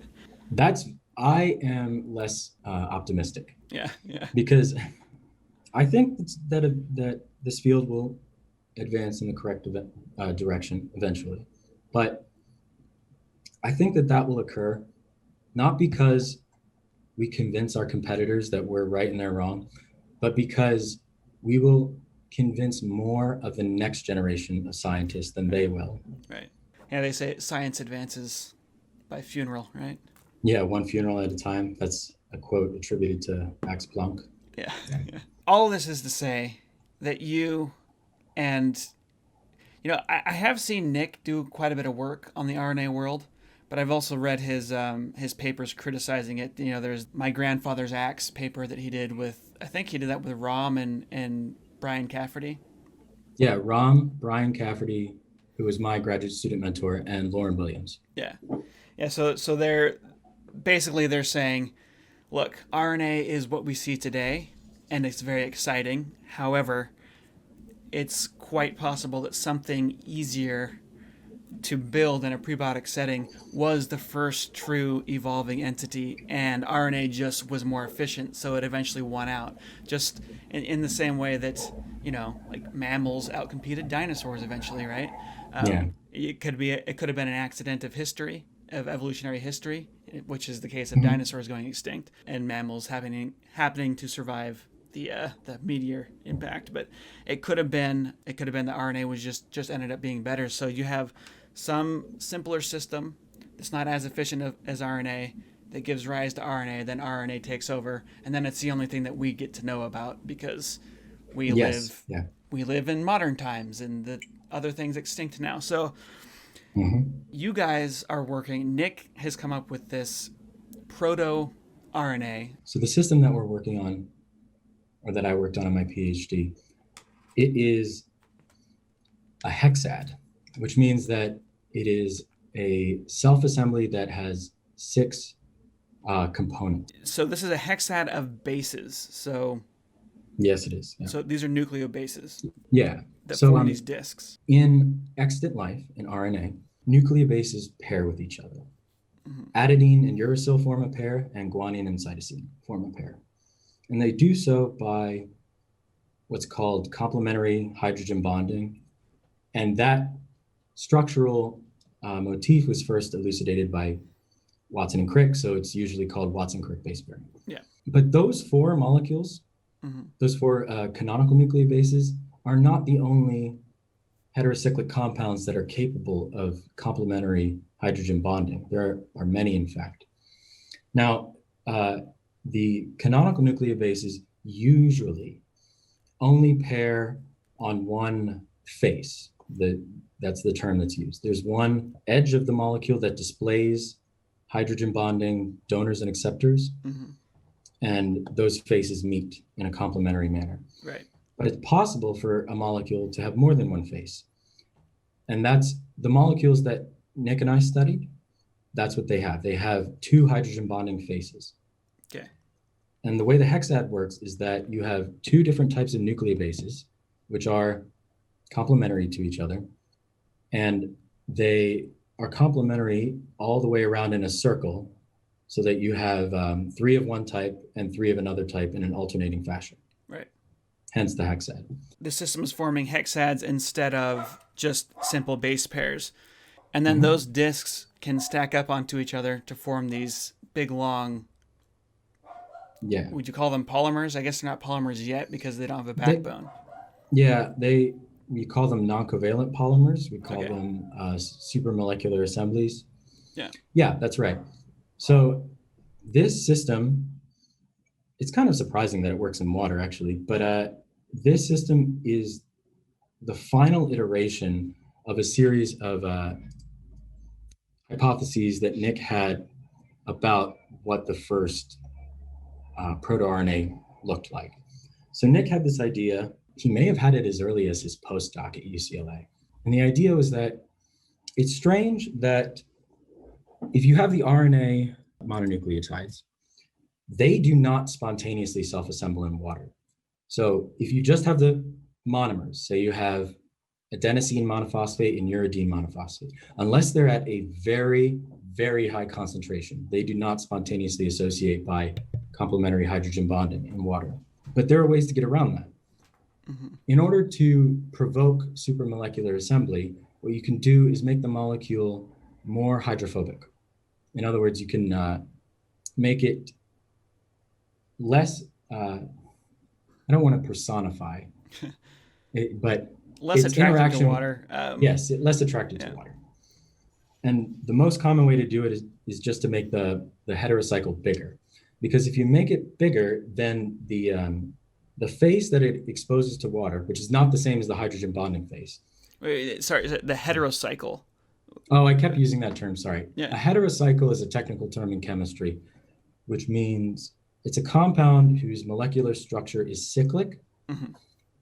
I am less optimistic. Yeah. Because I think that this field will advance in the correct direction eventually. But I think that will occur not because we convince our competitors that we're right and they're wrong, but because we will convince more of the next generation of scientists than they will. Right. Yeah, they say science advances by funeral, right? Yeah, one funeral at a time. That's a quote attributed to Max Planck. Yeah. All of this is to say that you and, I have seen Nick do quite a bit of work on the RNA world, but I've also read his papers criticizing it. There's My Grandfather's Axe paper that he did I think he did that with Rom and Brian Cafferty. Yeah, Rom, Brian Cafferty, who was my graduate student mentor, and Lauren Williams. Yeah. So they're saying, look, RNA is what we see today, and it's very exciting. However, it's quite possible that something easier to build in a prebiotic setting was the first true evolving entity, and RNA just was more efficient, so it eventually won out. Just in the same way that, like mammals outcompeted dinosaurs eventually, right? It could have been an accident of history, of evolutionary history, which is the case of dinosaurs going extinct and mammals happening to survive the meteor impact. But it could have been that RNA was just ended up being better. So you have some simpler system that's not as efficient as RNA that gives rise to RNA, then RNA takes over, and then it's the only thing that we get to know about because we live in modern times and the other things extinct now. So you guys are working, Nick has come up with this Proto-RNA. So the system that we're working on or that I worked on in my PhD, it is a hexad, which means that it is a self-assembly that has 6 components. So this is a hexad of bases. So Yes, it is. Yeah. so these are nucleobases Yeah. that So form these discs. in extant life, in RNA, nucleobases pair with each other. Mm-hmm. Adenine and uracil form a pair, and guanine and cytosine form a pair. And they do so by what's called complementary hydrogen bonding. And that structural motif was first elucidated by Watson and Crick, so it's usually called Watson-Crick base pairing. Yeah. But those 4 molecules, those 4 canonical nucleobases, are not the only heterocyclic compounds that are capable of complementary hydrogen bonding. There are many, in fact. Now, the canonical nucleobases usually only pair on one face. That's the term that's used. There's one edge of the molecule that displays hydrogen bonding donors and acceptors, and those faces meet in a complementary manner. Right. But it's possible for a molecule to have more than one face. And that's the molecules that Nick and I studied. That's what they have. They have 2 hydrogen bonding faces. Okay. And the way the hexad works is that you have 2 different types of nucleobases, which are complementary to each other. And they are complementary all the way around in a circle, so that you have 3 of one type and 3 of another type in an alternating fashion. Right. Hence the hexad. The system is forming hexads instead of just simple base pairs. And then those discs can stack up onto each other to form these big, long, would you call them polymers? I guess they're not polymers yet because they don't have a backbone. We call them non-covalent polymers. We call them supermolecular assemblies. Yeah, that's right. So this system, it's kind of surprising that it works in water, actually, but this system is the final iteration of a series of hypotheses that Nick had about what the first proto-RNA looked like. So Nick had this idea. He may have had it as early as his postdoc at UCLA. And the idea was that it's strange that if you have the RNA mononucleotides, they do not spontaneously self-assemble in water. So if you just have the monomers, say you have adenosine monophosphate and uridine monophosphate, unless they're at a very, very high concentration, they do not spontaneously associate by complementary hydrogen bonding in water. But there are ways to get around that. In order to provoke supermolecular assembly, what you can do is make the molecule more hydrophobic. In other words, you can make it less, I don't want to personify, but less attractive to water. Less attractive to water. And the most common way to do it is just to make the heterocycle bigger. Because if you make it bigger, then the phase that it exposes to water, which is not the same as the hydrogen bonding phase. Wait, sorry, is it the heterocycle? Oh, I kept using that term, sorry. Yeah. A heterocycle is a technical term in chemistry, which means it's a compound whose molecular structure is cyclic.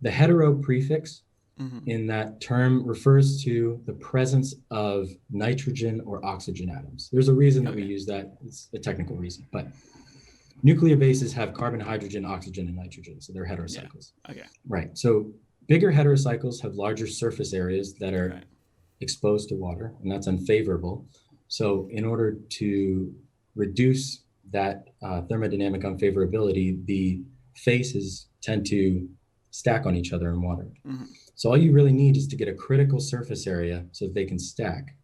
The hetero prefix in that term refers to the presence of nitrogen or oxygen atoms. There's a reason that we use that. It's a technical reason, but nucleobases have carbon, hydrogen, oxygen, and nitrogen, so they're heterocycles. Right. So bigger heterocycles have larger surface areas that are exposed to water, and that's unfavorable. So in order to reduce that thermodynamic unfavorability, the faces tend to stack on each other in water. So all you really need is to get a critical surface area so that they can stack.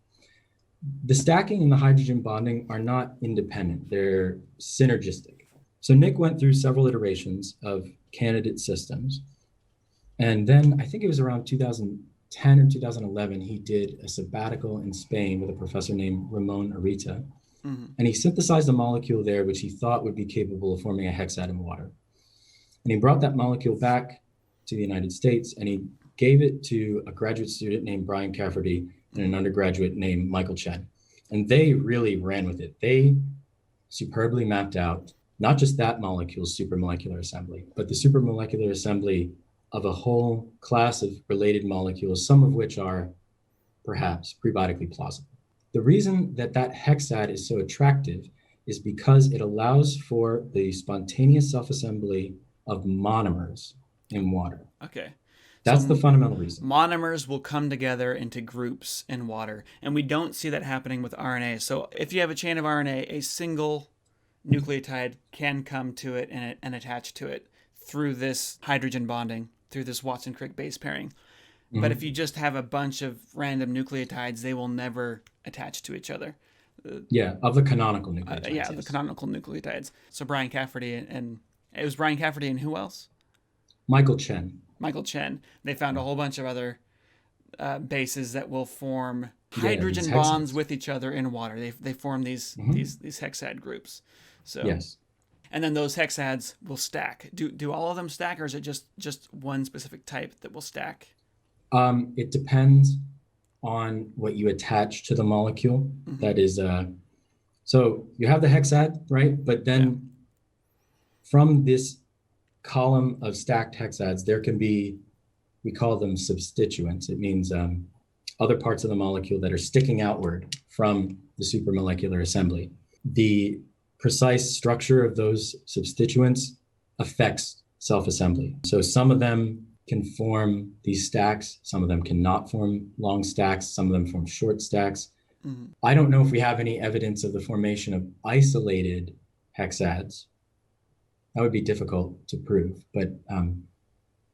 The stacking and the hydrogen bonding are not independent, they're synergistic. So Nick went through several iterations of candidate systems. And then I think it was around 2010 or 2011, he did a sabbatical in Spain with a professor named Ramon Arita. And he synthesized a molecule there which he thought would be capable of forming a hexad in water. And he brought that molecule back to the United States and he gave it to a graduate student named Brian Cafferty and an undergraduate named Michael Chen. And they really ran with it. They superbly mapped out not just that molecule's supermolecular assembly, but the supermolecular assembly of a whole class of related molecules, some of which are perhaps prebiotically plausible. The reason that that hexad is so attractive is because it allows for the spontaneous self-assembly of monomers in water. Okay. That's So the fundamental reason. monomers will come together into groups in water, and we don't see that happening with RNA. So if you have a chain of RNA, a single nucleotide can come to it and attach to it through this hydrogen bonding, through this Watson-Crick base pairing. But if you just have a bunch of random nucleotides, they will never attach to each other. Of the canonical nucleotides. Yes. The canonical nucleotides. So Brian Cafferty and it was Brian Cafferty and who else? Michael Chen. They found a whole bunch of other bases that will form hydrogen bonds with each other in water. They form these hexad groups. So yes. And then those hexads will stack. Do all of them stack, or is it just one specific type that will stack? It depends on what you attach to the molecule. That is, so you have the hexad, right? But then from this column of stacked hexads, there can be, we call them substituents. It means other parts of the molecule that are sticking outward from the supermolecular assembly. The precise structure of those substituents affects self-assembly. So some of them can form these stacks, some of them cannot form long stacks, some of them form short stacks. I don't know if we have any evidence of the formation of isolated hexads. That would be difficult to prove, but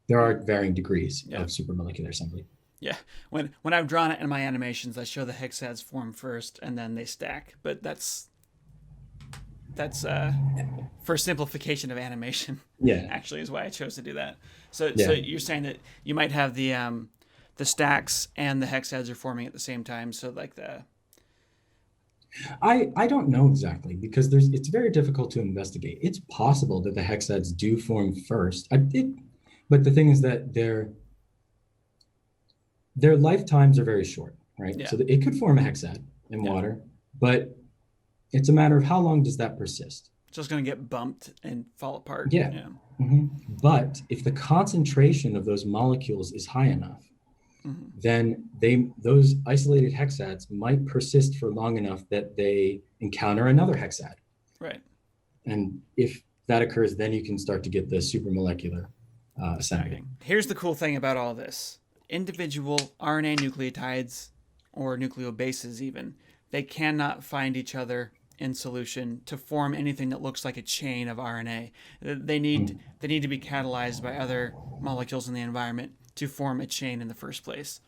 there are varying degrees of supermolecular assembly. Yeah, when I've drawn it in my animations, I show the hexads form first and then they stack, but that's for simplification of animation. Actually, is why I chose to do that. So you're saying that you might have the stacks and the hexads are forming at the same time. So like I don't know exactly because it's very difficult to investigate. It's possible that the hexads do form first. But the thing is that their lifetimes are very short, right? Yeah. So it could form a hexad in water, but it's a matter of how long does that persist? It's just going to get bumped and fall apart. Yeah. But if the concentration of those molecules is high enough, then those isolated hexads might persist for long enough that they encounter another hexad. Right. And if that occurs, then you can start to get the supermolecular assembly. Here's the cool thing about all this. Individual RNA nucleotides, or nucleobases even, they cannot find each other in solution to form anything that looks like a chain of RNA. They need to be catalyzed by other molecules in the environment to form a chain in the first place.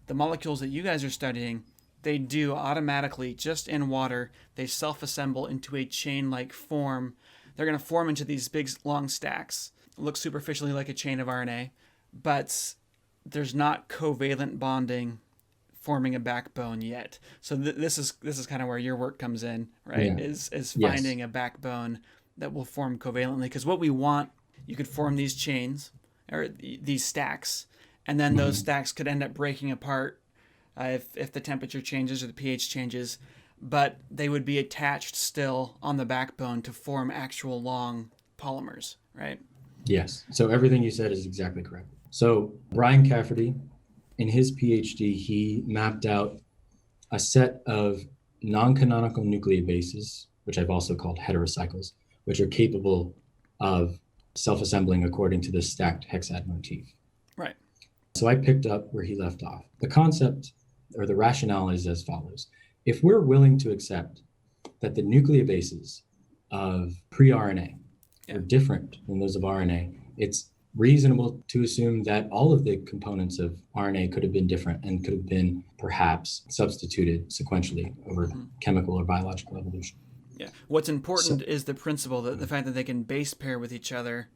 The molecules that you guys are studying, they do automatically, just in water, they self-assemble into a chain-like form. They're going to form into these big, long stacks. It looks superficially like a chain of RNA, but there's not covalent bonding forming a backbone yet. So this is kind of where your work comes in, right? Yeah. Is finding a backbone that will form covalently. Because what we want, you could form these chains, or these stacks, and then those stacks could end up breaking apart if the temperature changes or the pH changes, but they would be attached still on the backbone to form actual long polymers, right? Yes. So everything you said is exactly correct. So Brian Cafferty, in his PhD, he mapped out a set of non-canonical nucleobases, which I've also called heterocycles, which are capable of self-assembling according to the stacked hexad motif. Right. So I picked up where he left off. The concept or the rationale is as follows. If we're willing to accept that the nucleobases of pre-RNA are different than those of RNA, it's reasonable to assume that all of the components of RNA could have been different and could have been perhaps substituted sequentially over chemical or biological evolution. Yeah. What's important is the principle, that the fact that they can base pair with each other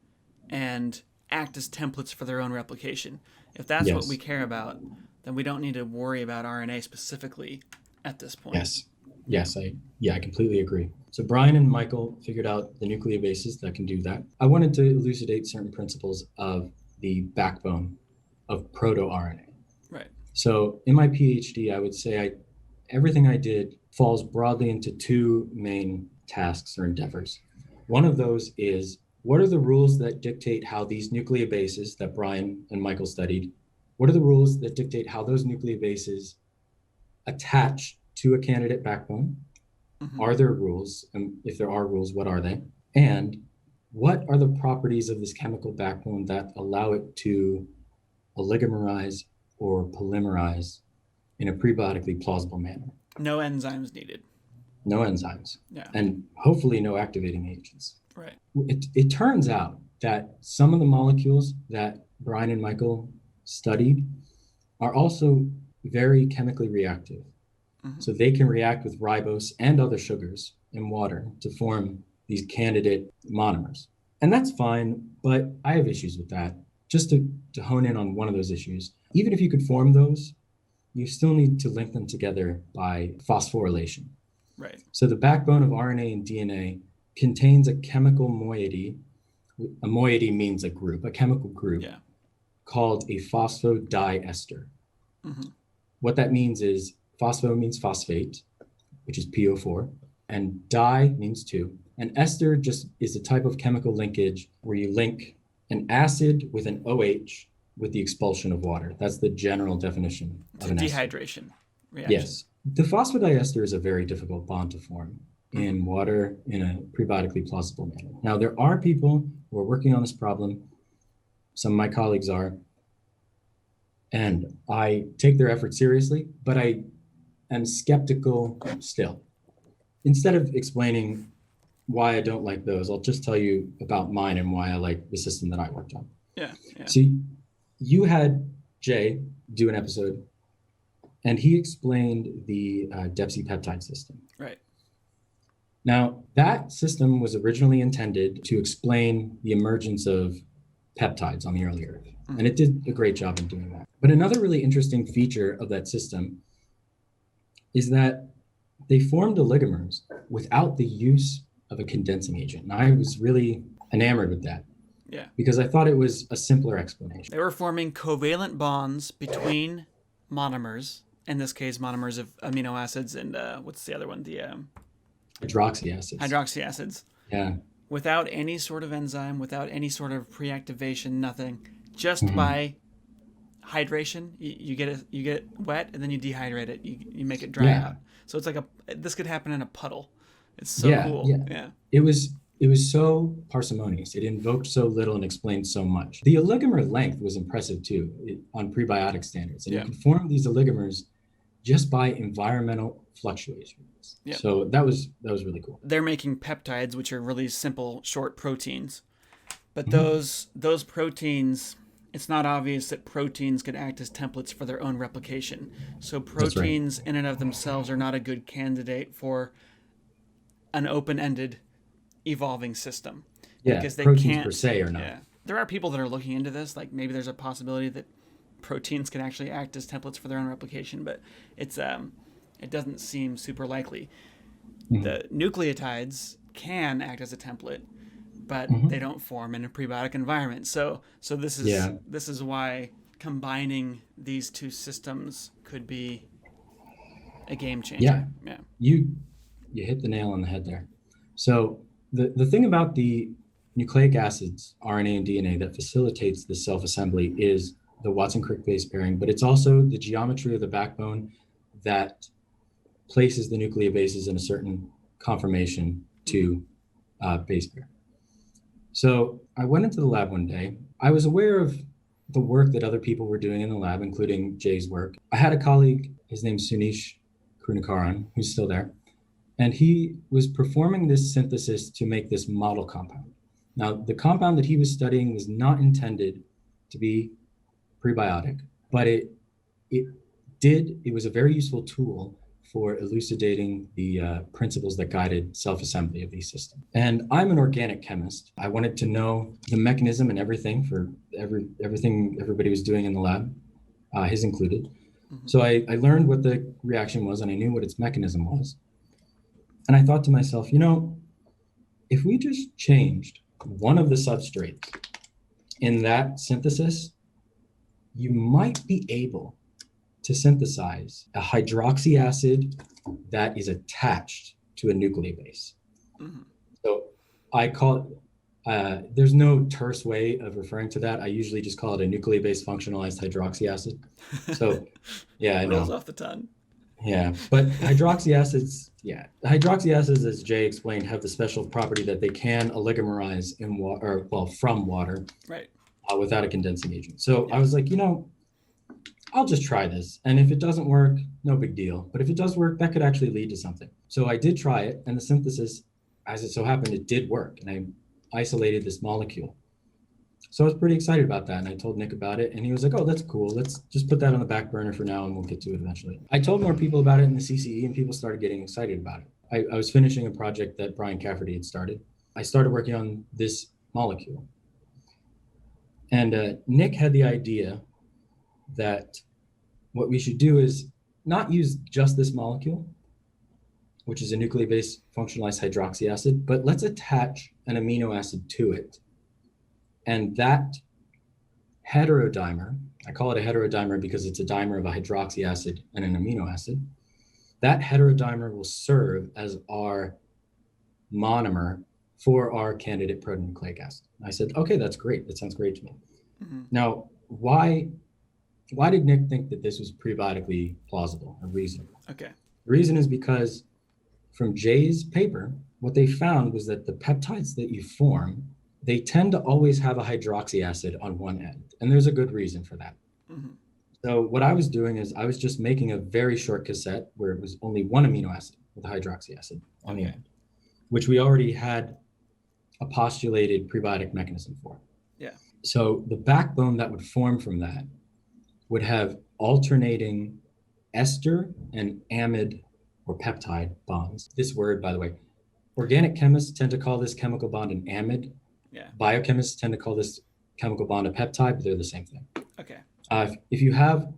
and act as templates for their own replication. If that's what we care about, then we don't need to worry about RNA specifically at this point. Yes, I completely agree. So Brian and Michael figured out the nucleobases that can do that. I wanted to elucidate certain principles of the backbone of proto-RNA. Right. So in my PhD, I would say everything I did falls broadly into two main tasks or endeavors. One of those is, what are the rules that dictate how these nucleobases that Brian and Michael studied, what are the rules that dictate how those nucleobases attach to a candidate backbone? Mm-hmm. Are there rules? And if there are rules, what are they? And what are the properties of this chemical backbone that allow it to oligomerize or polymerize in a prebiotically plausible manner? No enzymes needed. No enzymes. Yeah. And hopefully no activating agents. Right. It turns out that some of the molecules that Brian and Michael studied are also very chemically reactive. Mm-hmm. So they can react with ribose and other sugars in water to form these candidate monomers. And that's fine, but I have issues with that. Just to hone in on one of those issues, even if you could form those, you still need to link them together by phosphorylation. Right. So the backbone of RNA and DNA contains a chemical moiety. A moiety means a group, a chemical group, called a phosphodiester. Mm-hmm. What that means is phospho means phosphate, which is PO4, and di means two. And ester just is a type of chemical linkage where you link an acid with an OH with the expulsion of water. That's the general definition of an dehydration reaction. Yes. The phosphodiester is a very difficult bond to form in water in a prebiotically plausible manner. Now, there are people who are working on this problem. Some of my colleagues are, and I take their effort seriously, but I am skeptical still. Instead of explaining why I don't like those, I'll just tell you about mine and why I like the system that I worked on. Yeah. So you had Jay do an episode, and he explained the DEPSI peptide system. Right. Now, that system was originally intended to explain the emergence of peptides on the early Earth, and it did a great job in doing that. But another really interesting feature of that system is that they formed oligomers without the use of a condensing agent. And I was really enamored with that. Yeah. Because I thought it was a simpler explanation. They were forming covalent bonds between monomers, in this case, monomers of amino acids and what's the other one? The Hydroxy acids. Hydroxy acids. Yeah. Without any sort of enzyme, without any sort of pre-activation, nothing. Just by hydration, you get it wet and then you dehydrate it. You make it dry out. So it's like this could happen in a puddle. It's so cool. Yeah. It was so parsimonious. It invoked so little and explained so much. The oligomer length was impressive too on prebiotic standards. And you can form these oligomers just by environmental fluctuations. Yeah. So that was really cool. They're making peptides, which are really simple, short proteins. But those proteins, it's not obvious that proteins could act as templates for their own replication. So proteins in and of themselves are not a good candidate for an open-ended evolving system. Yeah, because they proteins can't, per se are not. Yeah. There are people that are looking into this, like maybe there's a possibility that proteins can actually act as templates for their own replication, but it doesn't seem super likely. The nucleotides can act as a template, but they don't form in a prebiotic environment. So this is why combining these two systems could be a game changer. Yeah. You hit the nail on the head there. So the thing about the nucleic acids, RNA and DNA, that facilitates the self-assembly is the Watson-Crick base pairing, but it's also the geometry of the backbone that places the nucleobases in a certain conformation to base pair. So I went into the lab one day. I was aware of the work that other people were doing in the lab, including Jay's work. I had a colleague, his name's Sunish Krunakaran, who's still there, and he was performing this synthesis to make this model compound. Now, the compound that he was studying was not intended to be prebiotic, but it was a very useful tool for elucidating the principles that guided self-assembly of these systems. And I'm an organic chemist. I wanted to know the mechanism and everything for everything everybody was doing in the lab, his included. So I learned what the reaction was and I knew what its mechanism was. And I thought to myself, if we just changed one of the substrates in that synthesis, you might be able to synthesize a hydroxy acid that is attached to a nucleobase. So I call it, there's no terse way of referring to that. I usually just call it a nucleobase functionalized hydroxy acid. So, yeah, I Rolls know. off the tongue. Yeah, but hydroxy acids, yeah, hydroxy acids, as Jay explained, have the special property that they can oligomerize in water, well, from water, Right. without a condensing agent. So Yeah. I was like, I'll just try this, and if it doesn't work, no big deal. But if it does work, that could actually lead to something. So I did try it, and the synthesis, as it so happened, it did work, and I isolated this molecule. So I was pretty excited about that. And I told Nick about it. And he was like, oh, that's cool. Let's just put that on the back burner for now and we'll get to it eventually. I told more people about it in the CCE and people started getting excited about it. I was finishing a project that Brian Cafferty had started. I started working on this molecule. And Nick had the idea that what we should do is not use just this molecule, which is a nucleobase functionalized hydroxy acid, but let's attach an amino acid to it. And that heterodimer, I call it a heterodimer because it's a dimer of a hydroxy acid and an amino acid, that heterodimer will serve as our monomer for our candidate protonucleic acid. I said, okay, that's great. That sounds great to me. Mm-hmm. Now, why did Nick think that this was prebiotically plausible or reasonable? Okay. The reason is because from Jay's paper, what they found was that the peptides that you form, they tend to always have a hydroxy acid on one end. And there's a good reason for that. Mm-hmm. So what I was doing is I was just making a very short cassette where it was only one amino acid with a hydroxy acid on the end, which we already had a postulated prebiotic mechanism for. Yeah. So the backbone that would form from that would have alternating ester and amide or peptide bonds. This word, by the way, organic chemists tend to call this chemical bond an amide. Yeah. Biochemists tend to call this chemical bond a peptide, but they're the same thing. Okay. If you have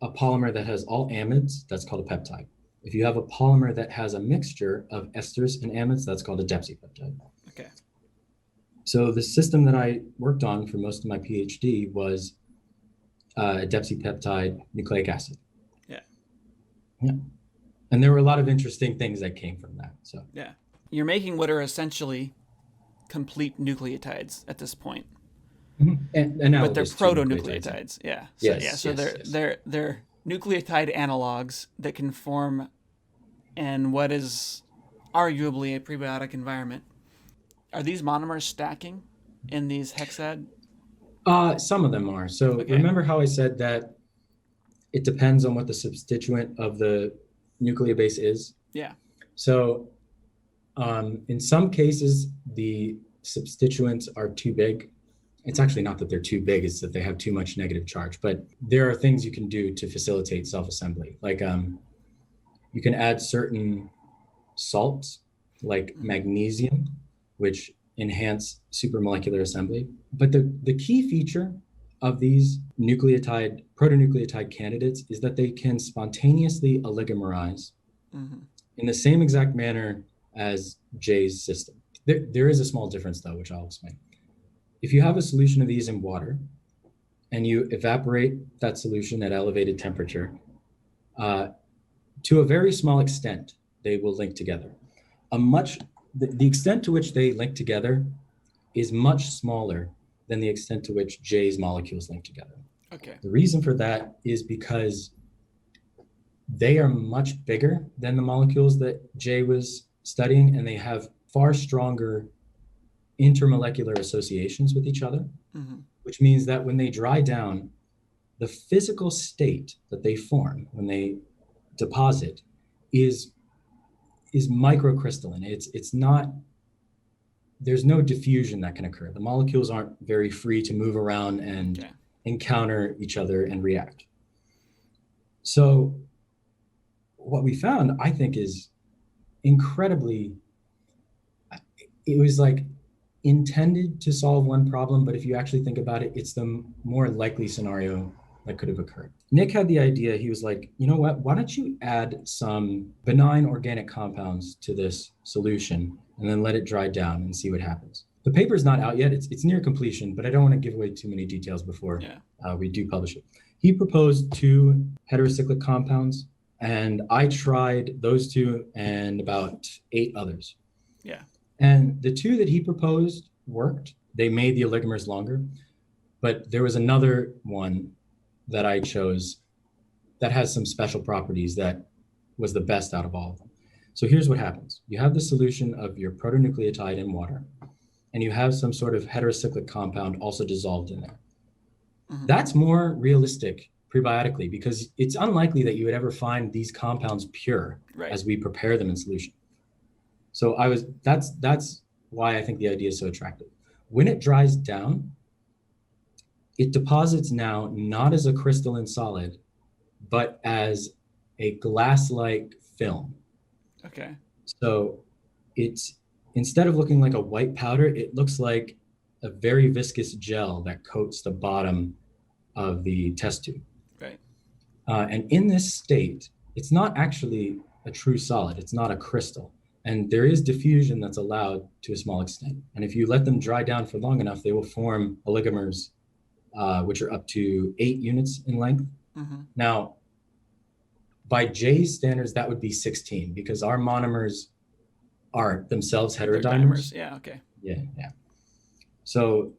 a polymer that has all amides, that's called a peptide. If you have a polymer that has a mixture of esters and amides, that's called a depsipeptide. Okay. So the system that I worked on for most of my PhD was a depsipeptide nucleic acid. Yeah. Yeah. And there were a lot of interesting things that came from that. So yeah, you're making what are essentially complete nucleotides at this point. Mm-hmm. And now but they're protonucleotides. Yeah. So, yes, yeah. So yes, they're nucleotide analogs that can form in what is arguably a prebiotic environment. Are these monomers stacking in these hexad? Some of them are. So remember how I said that it depends on what the substituent of the nucleobase is? Yeah. So in some cases, the substituents are too big. It's actually not that they're too big, it's that they have too much negative charge. But there are things you can do to facilitate self-assembly. Like you can add certain salts, like magnesium, which enhance supermolecular assembly. But the key feature of these protonucleotide candidates is that they can spontaneously oligomerize in the same exact manner as Jay's system. There is a small difference though, which I'll explain. If you have a solution of these in water and you evaporate that solution at elevated temperature, to a very small extent, they will link together. The extent to which they link together is much smaller than the extent to which Jay's molecules link together. Okay. The reason for that is because they are much bigger than the molecules that Jay was studying, and they have far stronger intermolecular associations with each other, which means that when they dry down, the physical state that they form when they deposit is microcrystalline. It's not, there's no diffusion that can occur. The molecules aren't very free to move around and encounter each other and react. So what we found, I think, is incredibly, it was like intended to solve one problem, but if you actually think about it, it's the more likely scenario that could have occurred. Nick had the idea, he was like, you know what, why don't you add some benign organic compounds to this solution and then let it dry down and see what happens. The paper's not out yet, it's near completion, but I don't want to give away too many details before we do publish it. He proposed 2 heterocyclic compounds, and I tried those 2 and about 8 others. Yeah. And the two that he proposed worked. They made the oligomers longer, but there was another one that I chose that has some special properties that was the best out of all of them. So here's what happens. You have the solution of your protonucleotide in water, and you have some sort of heterocyclic compound also dissolved in there. Mm-hmm. That's more realistic prebiotically because it's unlikely that you would ever find these compounds pure as we prepare them in solution. So that's why I think the idea is so attractive. When it dries down, it deposits now not as a crystalline solid, but as a glass-like film. Okay. So it's, instead of looking like a white powder, it looks like a very viscous gel that coats the bottom of the test tube. Right. And in this state, it's not actually a true solid. It's not a crystal. And there is diffusion that's allowed to a small extent. And if you let them dry down for long enough, they will form oligomers, which are up to 8 units in length. Mm-hmm. Now, by J's standards, that would be 16 because our monomers are themselves heterodimers. Yeah, okay. Yeah. So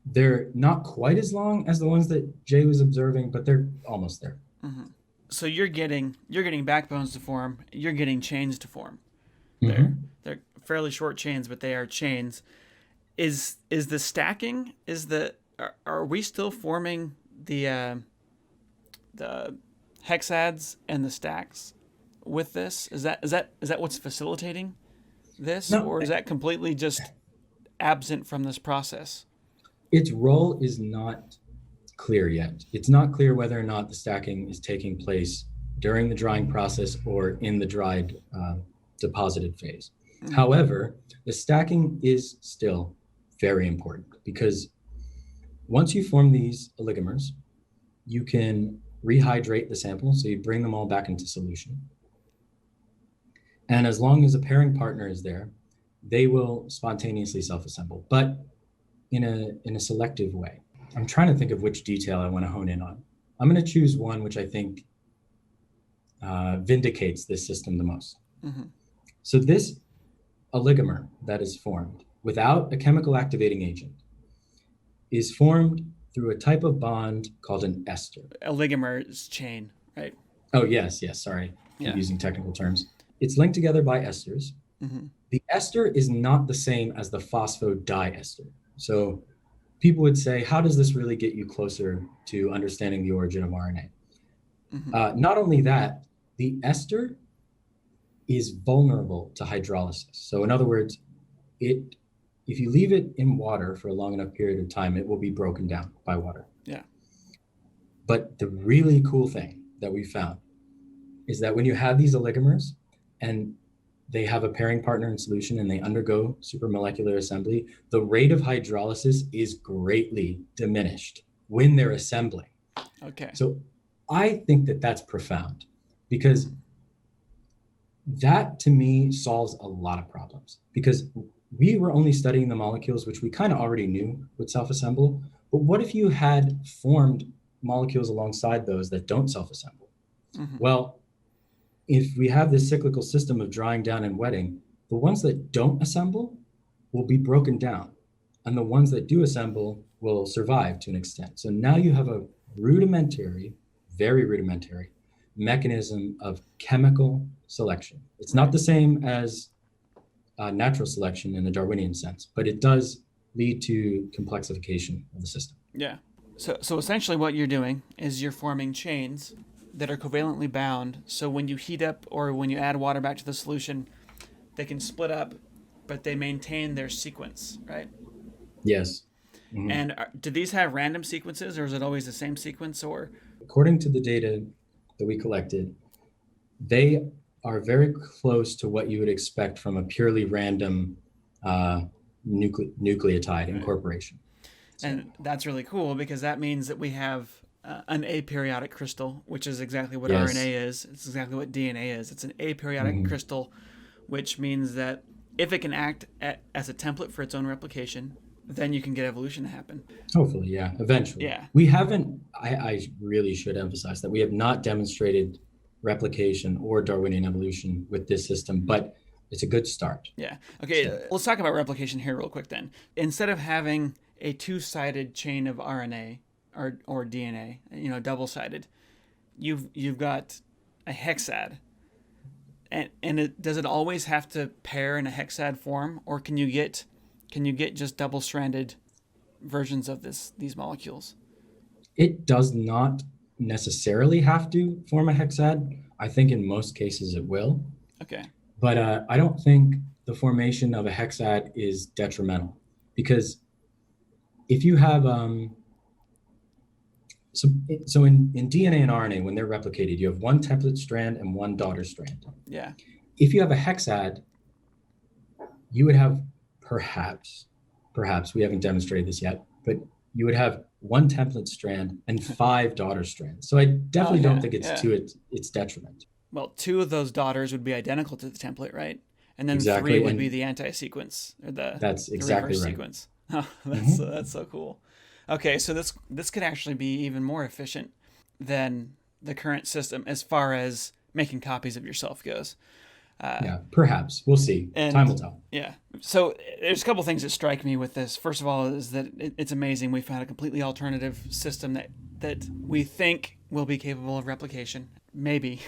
they're not quite as long as the ones that Jay was observing, but they're almost there. Mm-hmm. So you're getting backbones to form. You're getting chains to form. Mm-hmm. They're fairly short chains, but they are chains. Is the stacking? Are we still forming the hexads and the stacks with this? Is that what's facilitating this, or is that completely just absent from this process? Its role is not clear yet. It's not clear whether or not the stacking is taking place during the drying process or in the dried deposited phase. Mm-hmm. However, the stacking is still very important because once you form these oligomers, you can rehydrate the sample. So you bring them all back into solution. And as long as a pairing partner is there, they will spontaneously self-assemble, but in a selective way. I'm trying to think of which detail I want to hone in on. I'm going to choose one which I think vindicates this system the most. Mm-hmm. So this oligomer that is formed without a chemical activating agent is formed through a type of bond called an ester. Oligomer is chain, right? Oh, yes. Sorry. Yeah. I'm using technical terms. It's linked together by esters. Mm-hmm. The ester is not the same as the phosphodiester. So people would say, how does this really get you closer to understanding the origin of RNA? Mm-hmm. Not only that, the ester is vulnerable to hydrolysis. So in other words, if you leave it in water for a long enough period of time, it will be broken down by water. Yeah. But the really cool thing that we found is that when you have these oligomers and they have a pairing partner in solution and they undergo supermolecular assembly, the rate of hydrolysis is greatly diminished when they're assembling. Okay. So I think that that's profound because that to me solves a lot of problems because we were only studying the molecules, which we kind of already knew would self-assemble. But what if you had formed molecules alongside those that don't self-assemble? Mm-hmm. Well, if we have this cyclical system of drying down and wetting, the ones that don't assemble will be broken down, and the ones that do assemble will survive to an extent. So now you have a rudimentary, very rudimentary mechanism of chemical selection. It's not the same as natural selection in the Darwinian sense, but it does lead to complexification of the system. Yeah. So essentially what you're doing is you're forming chains that are covalently bound. So when you heat up or when you add water back to the solution, they can split up, but they maintain their sequence, right? Yes. Mm-hmm. And do these have random sequences, or is it always the same sequence? Or according to the data that we collected, they are very close to what you would expect from a purely random nucleotide incorporation. And that's really cool because that means that we have an aperiodic crystal, which is exactly what RNA is. It's exactly what DNA is. It's an aperiodic crystal, which means that if it can act as a template for its own replication, then you can get evolution to happen. Hopefully, yeah, eventually. Yeah. We haven't, I really should emphasize that we have not demonstrated replication or Darwinian evolution with this system, but it's a good start. Yeah. Okay, So, let's talk about replication here real quick then. Instead of having a two-sided chain of RNA or DNA, double-sided, you've got a hexad. And does it always have to pair in a hexad form, or can you get just double-stranded versions of these molecules? it does not necessarily have to form a hexad. I think in most cases it will. Okay. But I don't think the formation of a hexad is detrimental, because if you have so in DNA and RNA, when they're replicated, you have one template strand and one daughter strand. Yeah. If you have a hexad, you would have perhaps we haven't demonstrated this yet, but you would have one template strand and 5 daughter strands. So I definitely don't think it's to its detriment. Well, 2 of those daughters would be identical to the template, right? And then Exactly. 3 would be the anti-sequence, or that's the exactly reverse right. sequence. Oh, that's so cool. Okay, so this could actually be even more efficient than the current system as far as making copies of yourself goes. Yeah, perhaps. We'll see. Time will tell. Yeah. So there's a couple things that strike me with this. First of all, is that it's amazing we found a completely alternative system that we think will be capable of replication. Maybe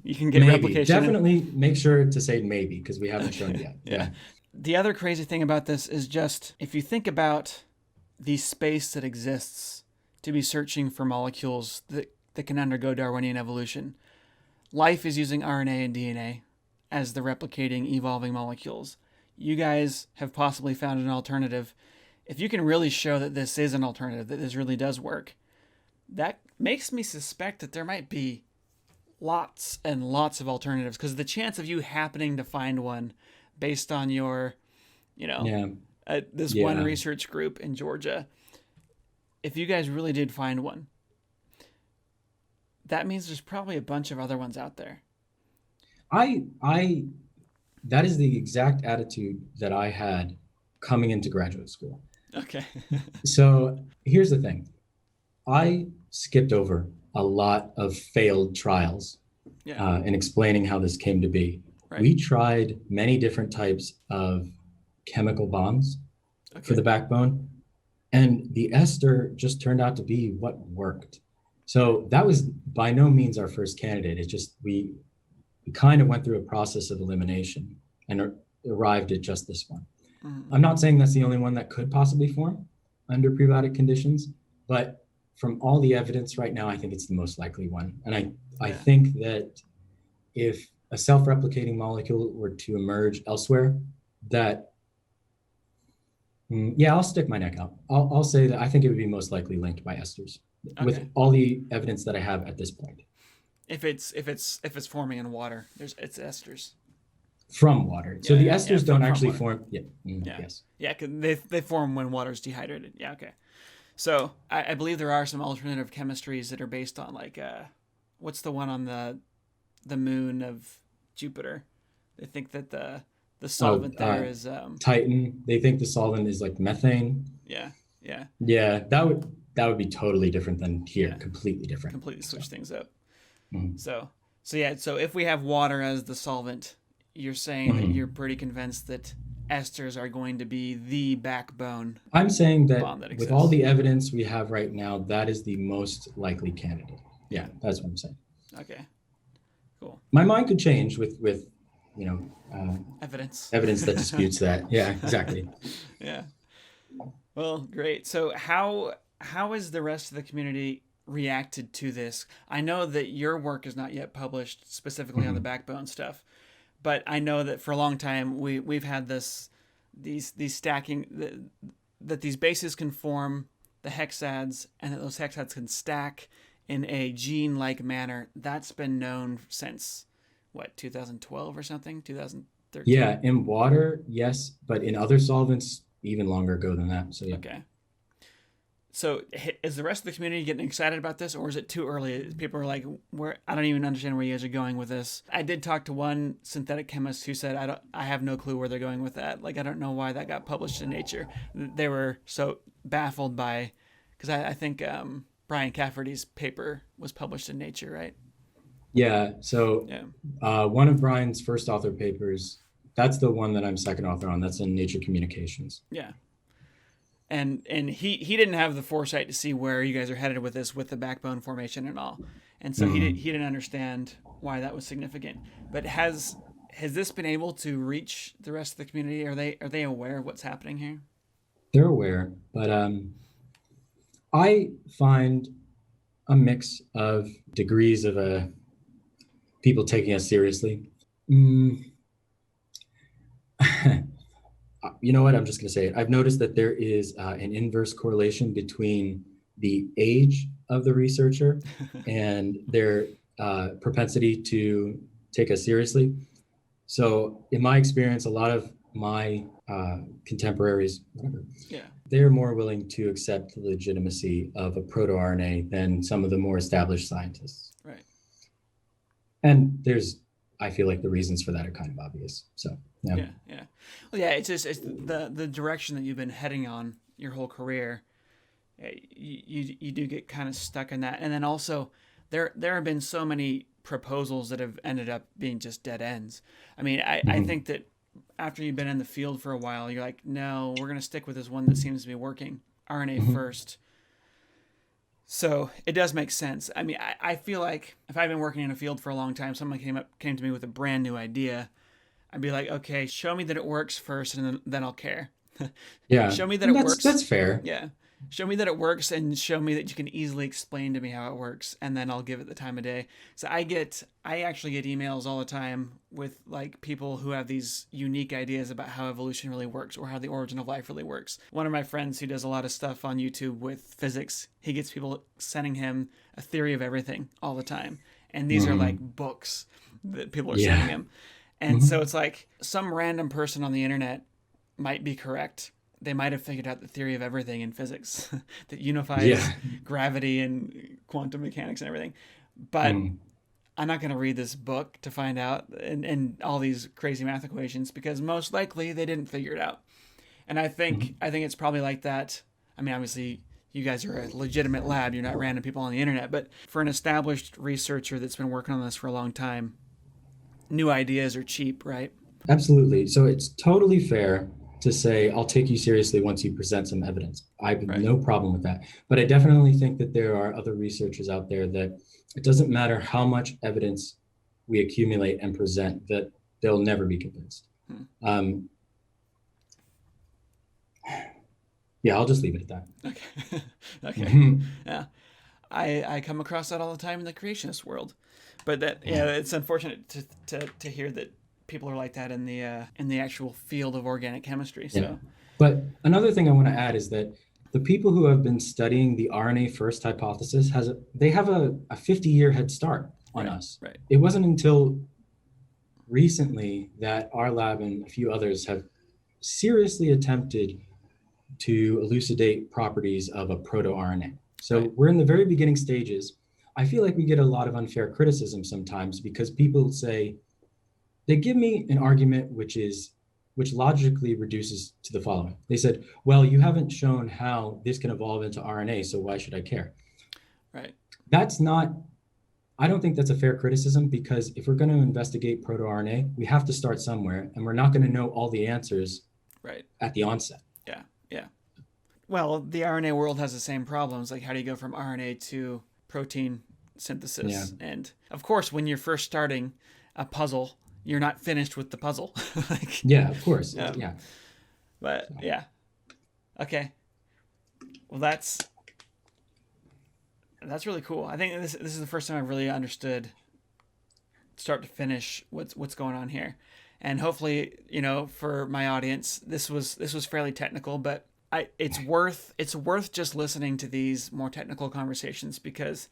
you can get replication. Definitely make sure to say maybe, because we haven't shown it yet. Yeah. The other crazy thing about this is just if you think about the space that exists to be searching for molecules that can undergo Darwinian evolution, life is using RNA and DNA as the replicating, evolving molecules. You guys have possibly found an alternative. If you can really show that this is an alternative, that this really does work, that makes me suspect that there might be lots and lots of alternatives, because the chance of you happening to find one based on your, one research group in Georgia, if you guys really did find one, that means there's probably a bunch of other ones out there. That is the exact attitude that I had coming into graduate school. Okay. So here's the thing. I skipped over a lot of failed trials in explaining how this came to be. Right. We tried many different types of chemical bonds for the backbone, and the ester just turned out to be what worked. So that was by no means our first candidate. It's just we kind of went through a process of elimination and arrived at just this one. Mm-hmm. I'm not saying that's the only one that could possibly form under prebiotic conditions, but from all the evidence right now, I think it's the most likely one. And I think that if a self-replicating molecule were to emerge elsewhere, that, I'll stick my neck out. I'll say that I think it would be most likely linked by esters with all the evidence that I have at this point. If it's forming in water, it's esters. From water. So the esters don't actually form. Yes. Yeah, because they form when water is dehydrated. Yeah, okay. So I believe there are some alternative chemistries that are based on what's the one on the moon of Jupiter? They think that the solvent there is Titan. They think the solvent is like methane. Yeah. Yeah, that would be totally different than here. Yeah. Completely different. Completely switch things up. Mm-hmm. So if we have water as the solvent, you're saying that you're pretty convinced that esters are going to be the backbone. I'm saying that with all the evidence we have right now, that is the most likely candidate. Yeah, that's what I'm saying. Okay, cool. My mind could change with evidence that disputes that. Yeah, exactly. Yeah. Well, great. So how is the rest of the community reacted to this? I know that your work is not yet published specifically on the backbone stuff, but I know that for a long time we've had these stacking that these bases can form the hexads, and that those hexads can stack in a gene-like manner. That's been known since 2012 or something, 2013. Yeah, in water, yes, but in other solvents, even longer ago than that. So yeah. Okay. So is the rest of the community getting excited about this, or is it too early? People are like, I don't even understand where you guys are going with this. I did talk to one synthetic chemist who said, I have no clue where they're going with that. I don't know why that got published in Nature. They were so baffled by, because I think Brian Cafferty's paper was published in Nature, right? Yeah. So one of Brian's first author papers That's the one that I'm second author on. That's in Nature Communications. Yeah. And he didn't have the foresight to see where you guys are headed with this, with the backbone formation and all. And so he didn't understand why that was significant. But has this been able to reach the rest of the community? Are they aware of what's happening here? They're aware, but I find a mix of degrees of people taking us seriously. You know what? I'm just going to say it. I've noticed that there is an inverse correlation between the age of the researcher and their propensity to take us seriously. So in my experience, a lot of my contemporaries, they're more willing to accept the legitimacy of a proto-RNA than some of the more established scientists. Right. And I feel like the reasons for that are kind of obvious. So, yeah. Well, yeah, it's the direction that you've been heading on your whole career. You do get kind of stuck in that. And then also there have been so many proposals that have ended up being just dead ends. I mean, I think that after you've been in the field for a while, you're like, no, we're going to stick with this one that seems to be working, RNA first. So it does make sense. I mean, I feel like if I've been working in a field for a long time, someone came to me with a brand new idea, I'd be like, okay, show me that it works first, and then I'll care. Yeah. Show me that it works. That's fair. Yeah. Show me that it works, and show me that you can easily explain to me how it works, and then I'll give it the time of day. So I actually get emails all the time with like people who have these unique ideas about how evolution really works or how the origin of life really works. One of my friends who does a lot of stuff on YouTube with physics, he gets people sending him a theory of everything all the time. And these are like books that people are sending him. And so it's like some random person on the internet might be correct. They might have figured out the theory of everything in physics that unifies gravity and quantum mechanics and everything. But I'm not going to read this book to find out and all these crazy math equations, because most likely they didn't figure it out. And I think it's probably like that. I mean, obviously you guys are a legitimate lab. You're not random people on the internet. But for an established researcher that's been working on this for a long time, new ideas are cheap, right? Absolutely. So it's totally fair to say, I'll take you seriously once you present some evidence. I have no problem with that. But I definitely think that there are other researchers out there that it doesn't matter how much evidence we accumulate and present, that they'll never be convinced. Yeah, I'll just leave it at that. Okay. Yeah. I come across that all the time in the creationist world. But that it's unfortunate to hear that people are like that in the actual field of organic chemistry. So. Yeah. But another thing I want to add is that the people who have been studying the RNA first hypothesis have a 50-year head start on us. Right. It wasn't until recently that our lab and a few others have seriously attempted to elucidate properties of a proto-RNA. So we're in the very beginning stages. I feel like we get a lot of unfair criticism sometimes because people say, they give me an argument which logically reduces to the following. They said, well, you haven't shown how this can evolve into RNA, so why should I care? Right. I don't think that's a fair criticism, because if we're going to investigate proto-RNA, we have to start somewhere, and we're not going to know all the answers at the onset. Yeah. Well, the RNA world has the same problems. Like, how do you go from RNA to protein synthesis? Yeah. And of course, when you're first starting a puzzle, you're not finished with the puzzle. Yeah, of course. Yeah. But yeah. Okay. Well, that's really cool. I think this is the first time I've really understood start to finish what's going on here. And hopefully, for my audience, this was fairly technical, but it's worth just listening to these more technical conversations, because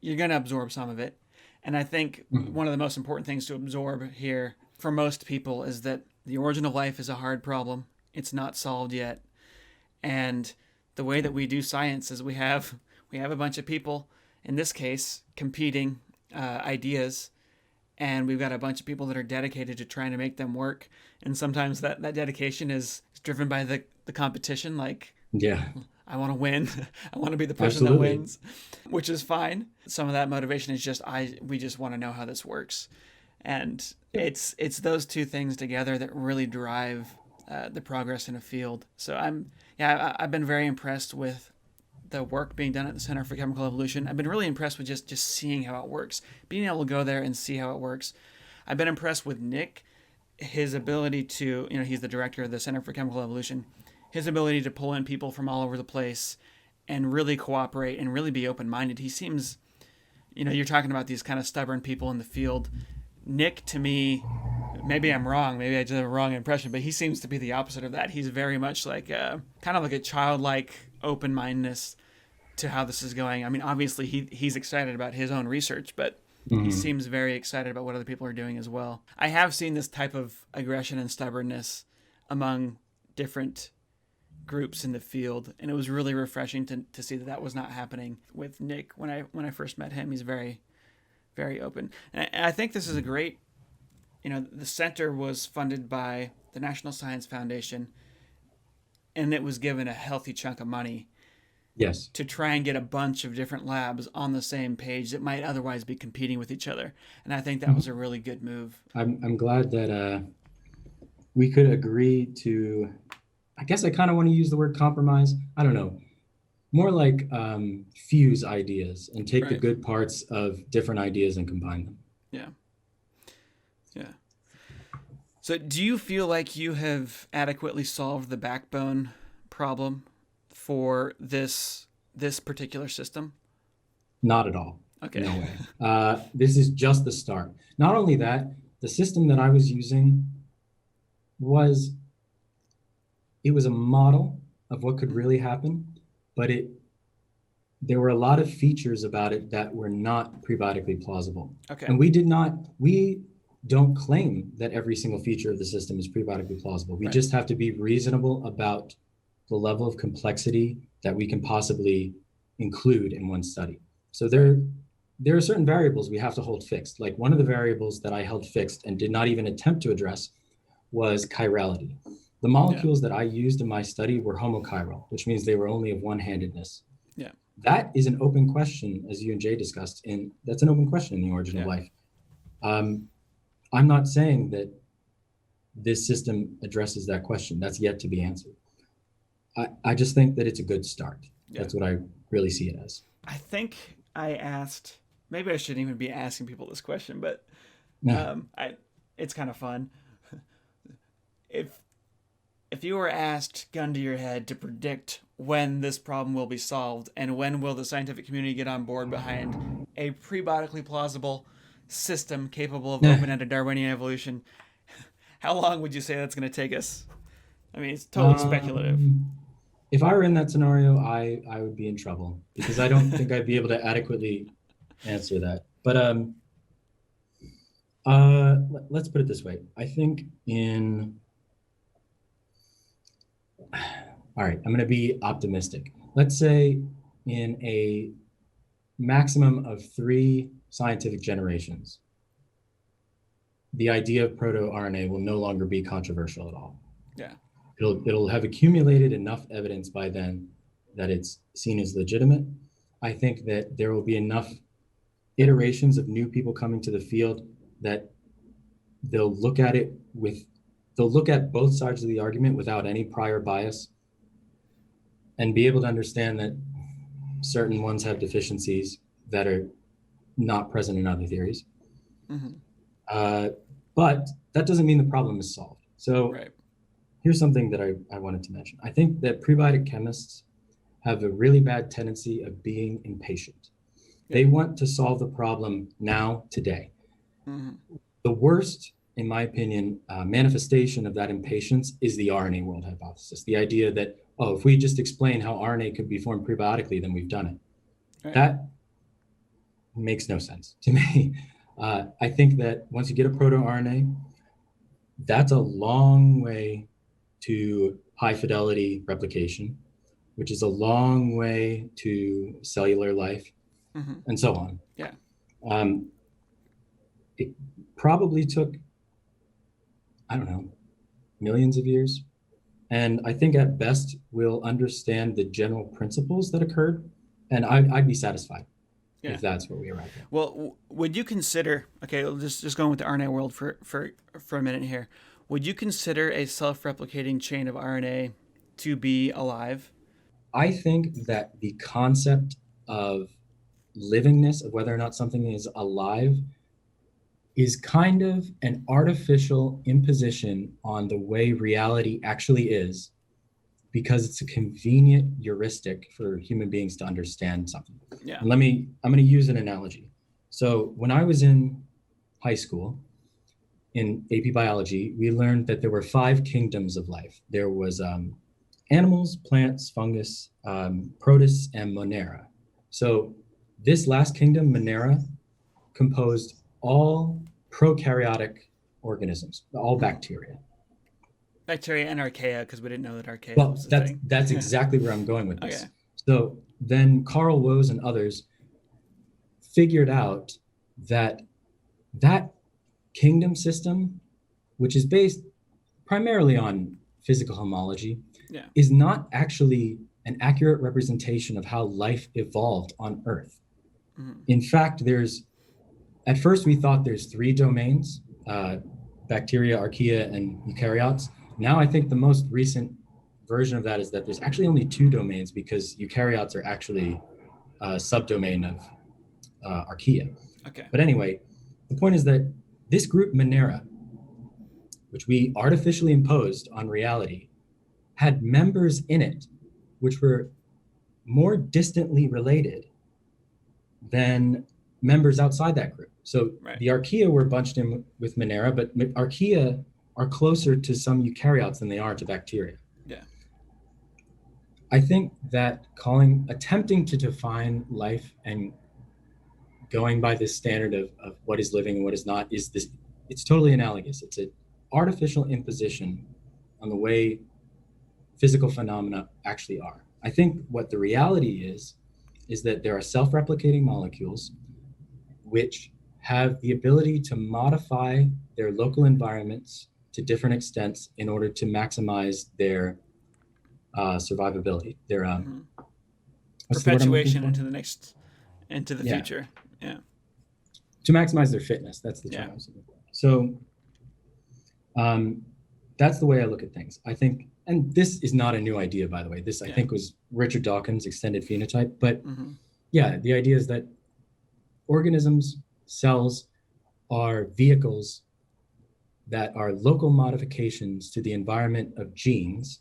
you're going to absorb some of it. And I think one of the most important things to absorb here for most people is that the origin of life is a hard problem. It's not solved yet. And the way that we do science is we have a bunch of people, in this case, competing ideas. And we've got a bunch of people that are dedicated to trying to make them work. And sometimes that dedication is driven by the competition. Like, I want to win. I want to be the person that wins, which is fine. Some of that motivation is we just want to know how this works. And it's those two things together that really drive the progress in a field. So I've been very impressed with the work being done at the Center for Chemical Evolution. I've been really impressed with just seeing how it works, being able to go there and see how it works. I've been impressed with Nick, his ability to, he's the director of the Center for Chemical Evolution, his ability to pull in people from all over the place and really cooperate and really be open-minded. He seems, you're talking about these kind of stubborn people in the field. Nick, to me, maybe I'm wrong, maybe I just have a wrong impression, but he seems to be the opposite of that. He's very much like kind of like a childlike open-mindedness to how this is going. I mean, obviously he's excited about his own research, but he seems very excited about what other people are doing as well. I have seen this type of aggression and stubbornness among different groups in the field, and it was really refreshing to see that was not happening with Nick when I first met him. He's very, very open, and I think this is a great. The center was funded by the National Science Foundation, and it was given a healthy chunk of money. Yes. To try and get a bunch of different labs on the same page that might otherwise be competing with each other, and I think that was a really good move. I'm glad that we could agree to. I guess I kind of want to use the word compromise. I don't know. More like fuse ideas and take the good parts of different ideas and combine them. Yeah. Yeah. So do you feel like you have adequately solved the backbone problem for this particular system? Not at all. Okay. No way. This is just the start. Not only that, the system that I was using was a model of what could really happen, but there were a lot of features about it that were not prebiotically plausible. Okay. And we don't claim that every single feature of the system is prebiotically plausible. We just have to be reasonable about the level of complexity that we can possibly include in one study. So there are certain variables we have to hold fixed. Like one of the variables that I held fixed and did not even attempt to address was chirality. The molecules that I used in my study were homochiral, which means they were only of one-handedness. Yeah. That is an open question, as you and Jay discussed, and that's an open question in the origin of life. I'm not saying that this system addresses that question. That's yet to be answered. I just think that it's a good start. Yeah. That's what I really see it as. I think I asked, maybe I shouldn't even be asking people this question, but it's kind of fun. If you were asked, gun to your head, to predict when this problem will be solved and when will the scientific community get on board behind a prebiotically plausible system capable of open-ended Darwinian evolution, how long would you say that's going to take us? I mean, it's totally speculative. If I were in that scenario, I would be in trouble because I don't think I'd be able to adequately answer that. But let's put it this way. I think all right, I'm going to be optimistic. Let's say in a maximum of 3 scientific generations, the idea of proto-RNA will no longer be controversial at all. Yeah. It'll have accumulated enough evidence by then that it's seen as legitimate. I think that there will be enough iterations of new people coming to the field that they'll look at both sides of the argument without any prior bias and be able to understand that certain ones have deficiencies that are not present in other theories. Mm-hmm. But that doesn't mean the problem is solved. So here's something that I wanted to mention. I think that prebiotic chemists have a really bad tendency of being impatient. Yeah. They want to solve the problem now, today. Mm-hmm. The worst, in my opinion, manifestation of that impatience is the RNA world hypothesis. The idea that, if we just explain how RNA could be formed prebiotically, then we've done it. Right. That makes no sense to me. I think that once you get a proto-RNA, that's a long way to high fidelity replication, which is a long way to cellular life, and so on. Yeah. It probably took, millions of years. And I think at best we'll understand the general principles that occurred, and I'd be satisfied. if that's what we arrive at. Well, would you consider, okay, just going with the RNA world for a minute here, would you consider a self-replicating chain of RNA to be alive? I think that the concept of livingness, of whether or not something is alive, is kind of an artificial imposition on the way reality actually is, because it's a convenient heuristic for human beings to understand something. Yeah. And I'm going to use an analogy. So when I was in high school, in AP biology, we learned that there were 5 kingdoms of life. There was animals, plants, fungus, protists, and Monera. So this last kingdom, Monera, composed all prokaryotic organisms, all bacteria. Bacteria and archaea, because we didn't know that archaea was a thing. That's exactly where I'm going with this. Okay. So then Carl Woese and others figured out that kingdom system, which is based primarily on physical homology, is not actually an accurate representation of how life evolved on Earth. Mm-hmm. In fact, at first we thought there's 3 domains, bacteria, archaea, and eukaryotes. Now I think the most recent version of that is that there's actually only 2 domains, because eukaryotes are actually a subdomain of archaea. Okay. But anyway, the point is that this group Monera, which we artificially imposed on reality, had members in it which were more distantly related than members outside that group. So the archaea were bunched in with Monera, but archaea are closer to some eukaryotes than they are to bacteria. Yeah. I think that attempting to define life and going by this standard of what is living and what is not it's totally analogous. It's an artificial imposition on the way physical phenomena actually are. I think what the reality is that there are self-replicating molecules which have the ability to modify their local environments to different extents in order to maximize their survivability, their perpetuation into the future. Yeah. To maximize their fitness. That's the term I was looking for. So that's the way I look at things. I think, and this is not a new idea, by the way. This I think was Richard Dawkins' extended phenotype. But the idea is that organisms, cells, are vehicles that are local modifications to the environment of genes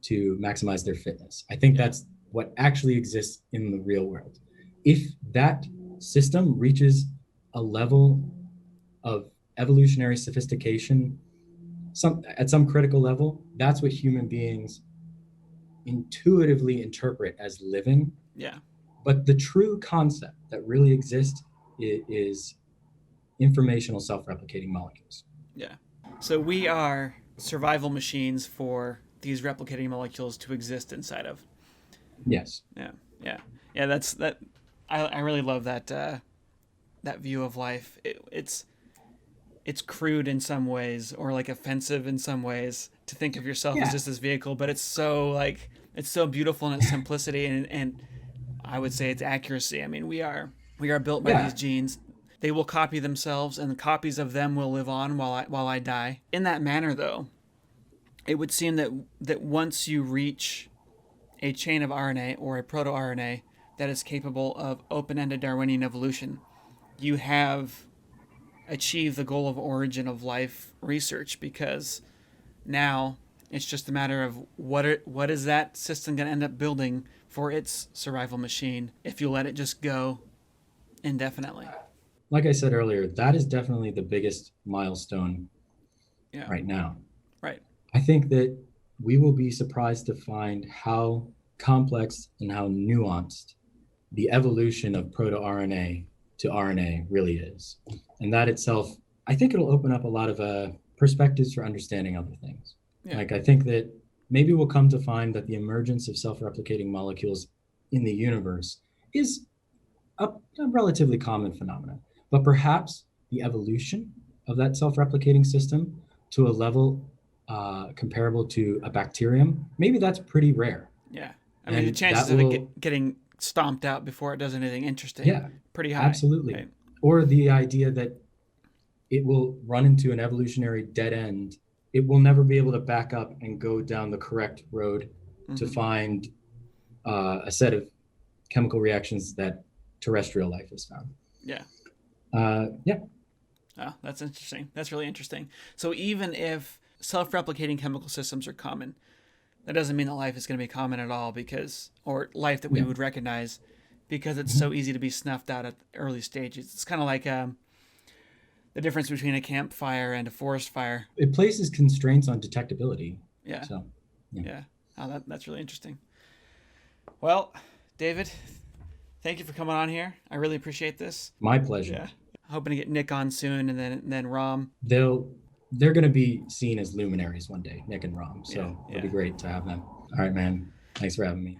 to maximize their fitness. I think that's what actually exists in the real world. If that system reaches a level of evolutionary sophistication, at some critical level, that's what human beings intuitively interpret as living. Yeah. But the true concept that really exists is informational self-replicating molecules. Yeah. So we are survival machines for these replicating molecules to exist inside of. Yes. Yeah. That's that. I really love that that view of life. It's crude in some ways, or like offensive in some ways, to think of yourself as just this vehicle, but it's so beautiful in its simplicity and I would say its accuracy. I mean, we are built by these genes. They will copy themselves, and the copies of them will live on while I die. In that manner, though, it would seem that once you reach a chain of RNA or a proto-RNA that is capable of open-ended Darwinian evolution, you have achieved the goal of origin of life research, because now it's just a matter of what is that system going to end up building for its survival machine if you let it just go indefinitely. Like I said earlier, that is definitely the biggest milestone right now. Right. I think that we will be surprised to find how complex and how nuanced the evolution of proto-RNA to RNA really is. And that itself, I think it'll open up a lot of perspectives for understanding other things. Yeah. Like, I think that maybe we'll come to find that the emergence of self-replicating molecules in the universe is a relatively common phenomenon. But perhaps the evolution of that self-replicating system to a level comparable to a bacterium, maybe that's pretty rare. Yeah. I mean, the chances of it getting stomped out before it does anything interesting. Yeah, Pretty high. absolutely. Right? Or the idea that it will run into an evolutionary dead end. It will never be able to back up and go down the correct road to find a set of chemical reactions that terrestrial life has found. Yeah. Yeah. Oh, that's interesting. That's really interesting. So even if self-replicating chemical systems are common, that doesn't mean that life is going to be common at all, or life that we would recognize, because it's so easy to be snuffed out at early stages. It's kind of like the difference between a campfire and a forest fire. It places constraints on detectability. Yeah. So, yeah. Oh, that's really interesting. Well, David, thank you for coming on here. I really appreciate this. My pleasure. Yeah. Hoping to get Nick on soon, and then Rom. They're going to be seen as luminaries one day, Nick and Rom. So it'll be great to have them. All right, man. Thanks for having me.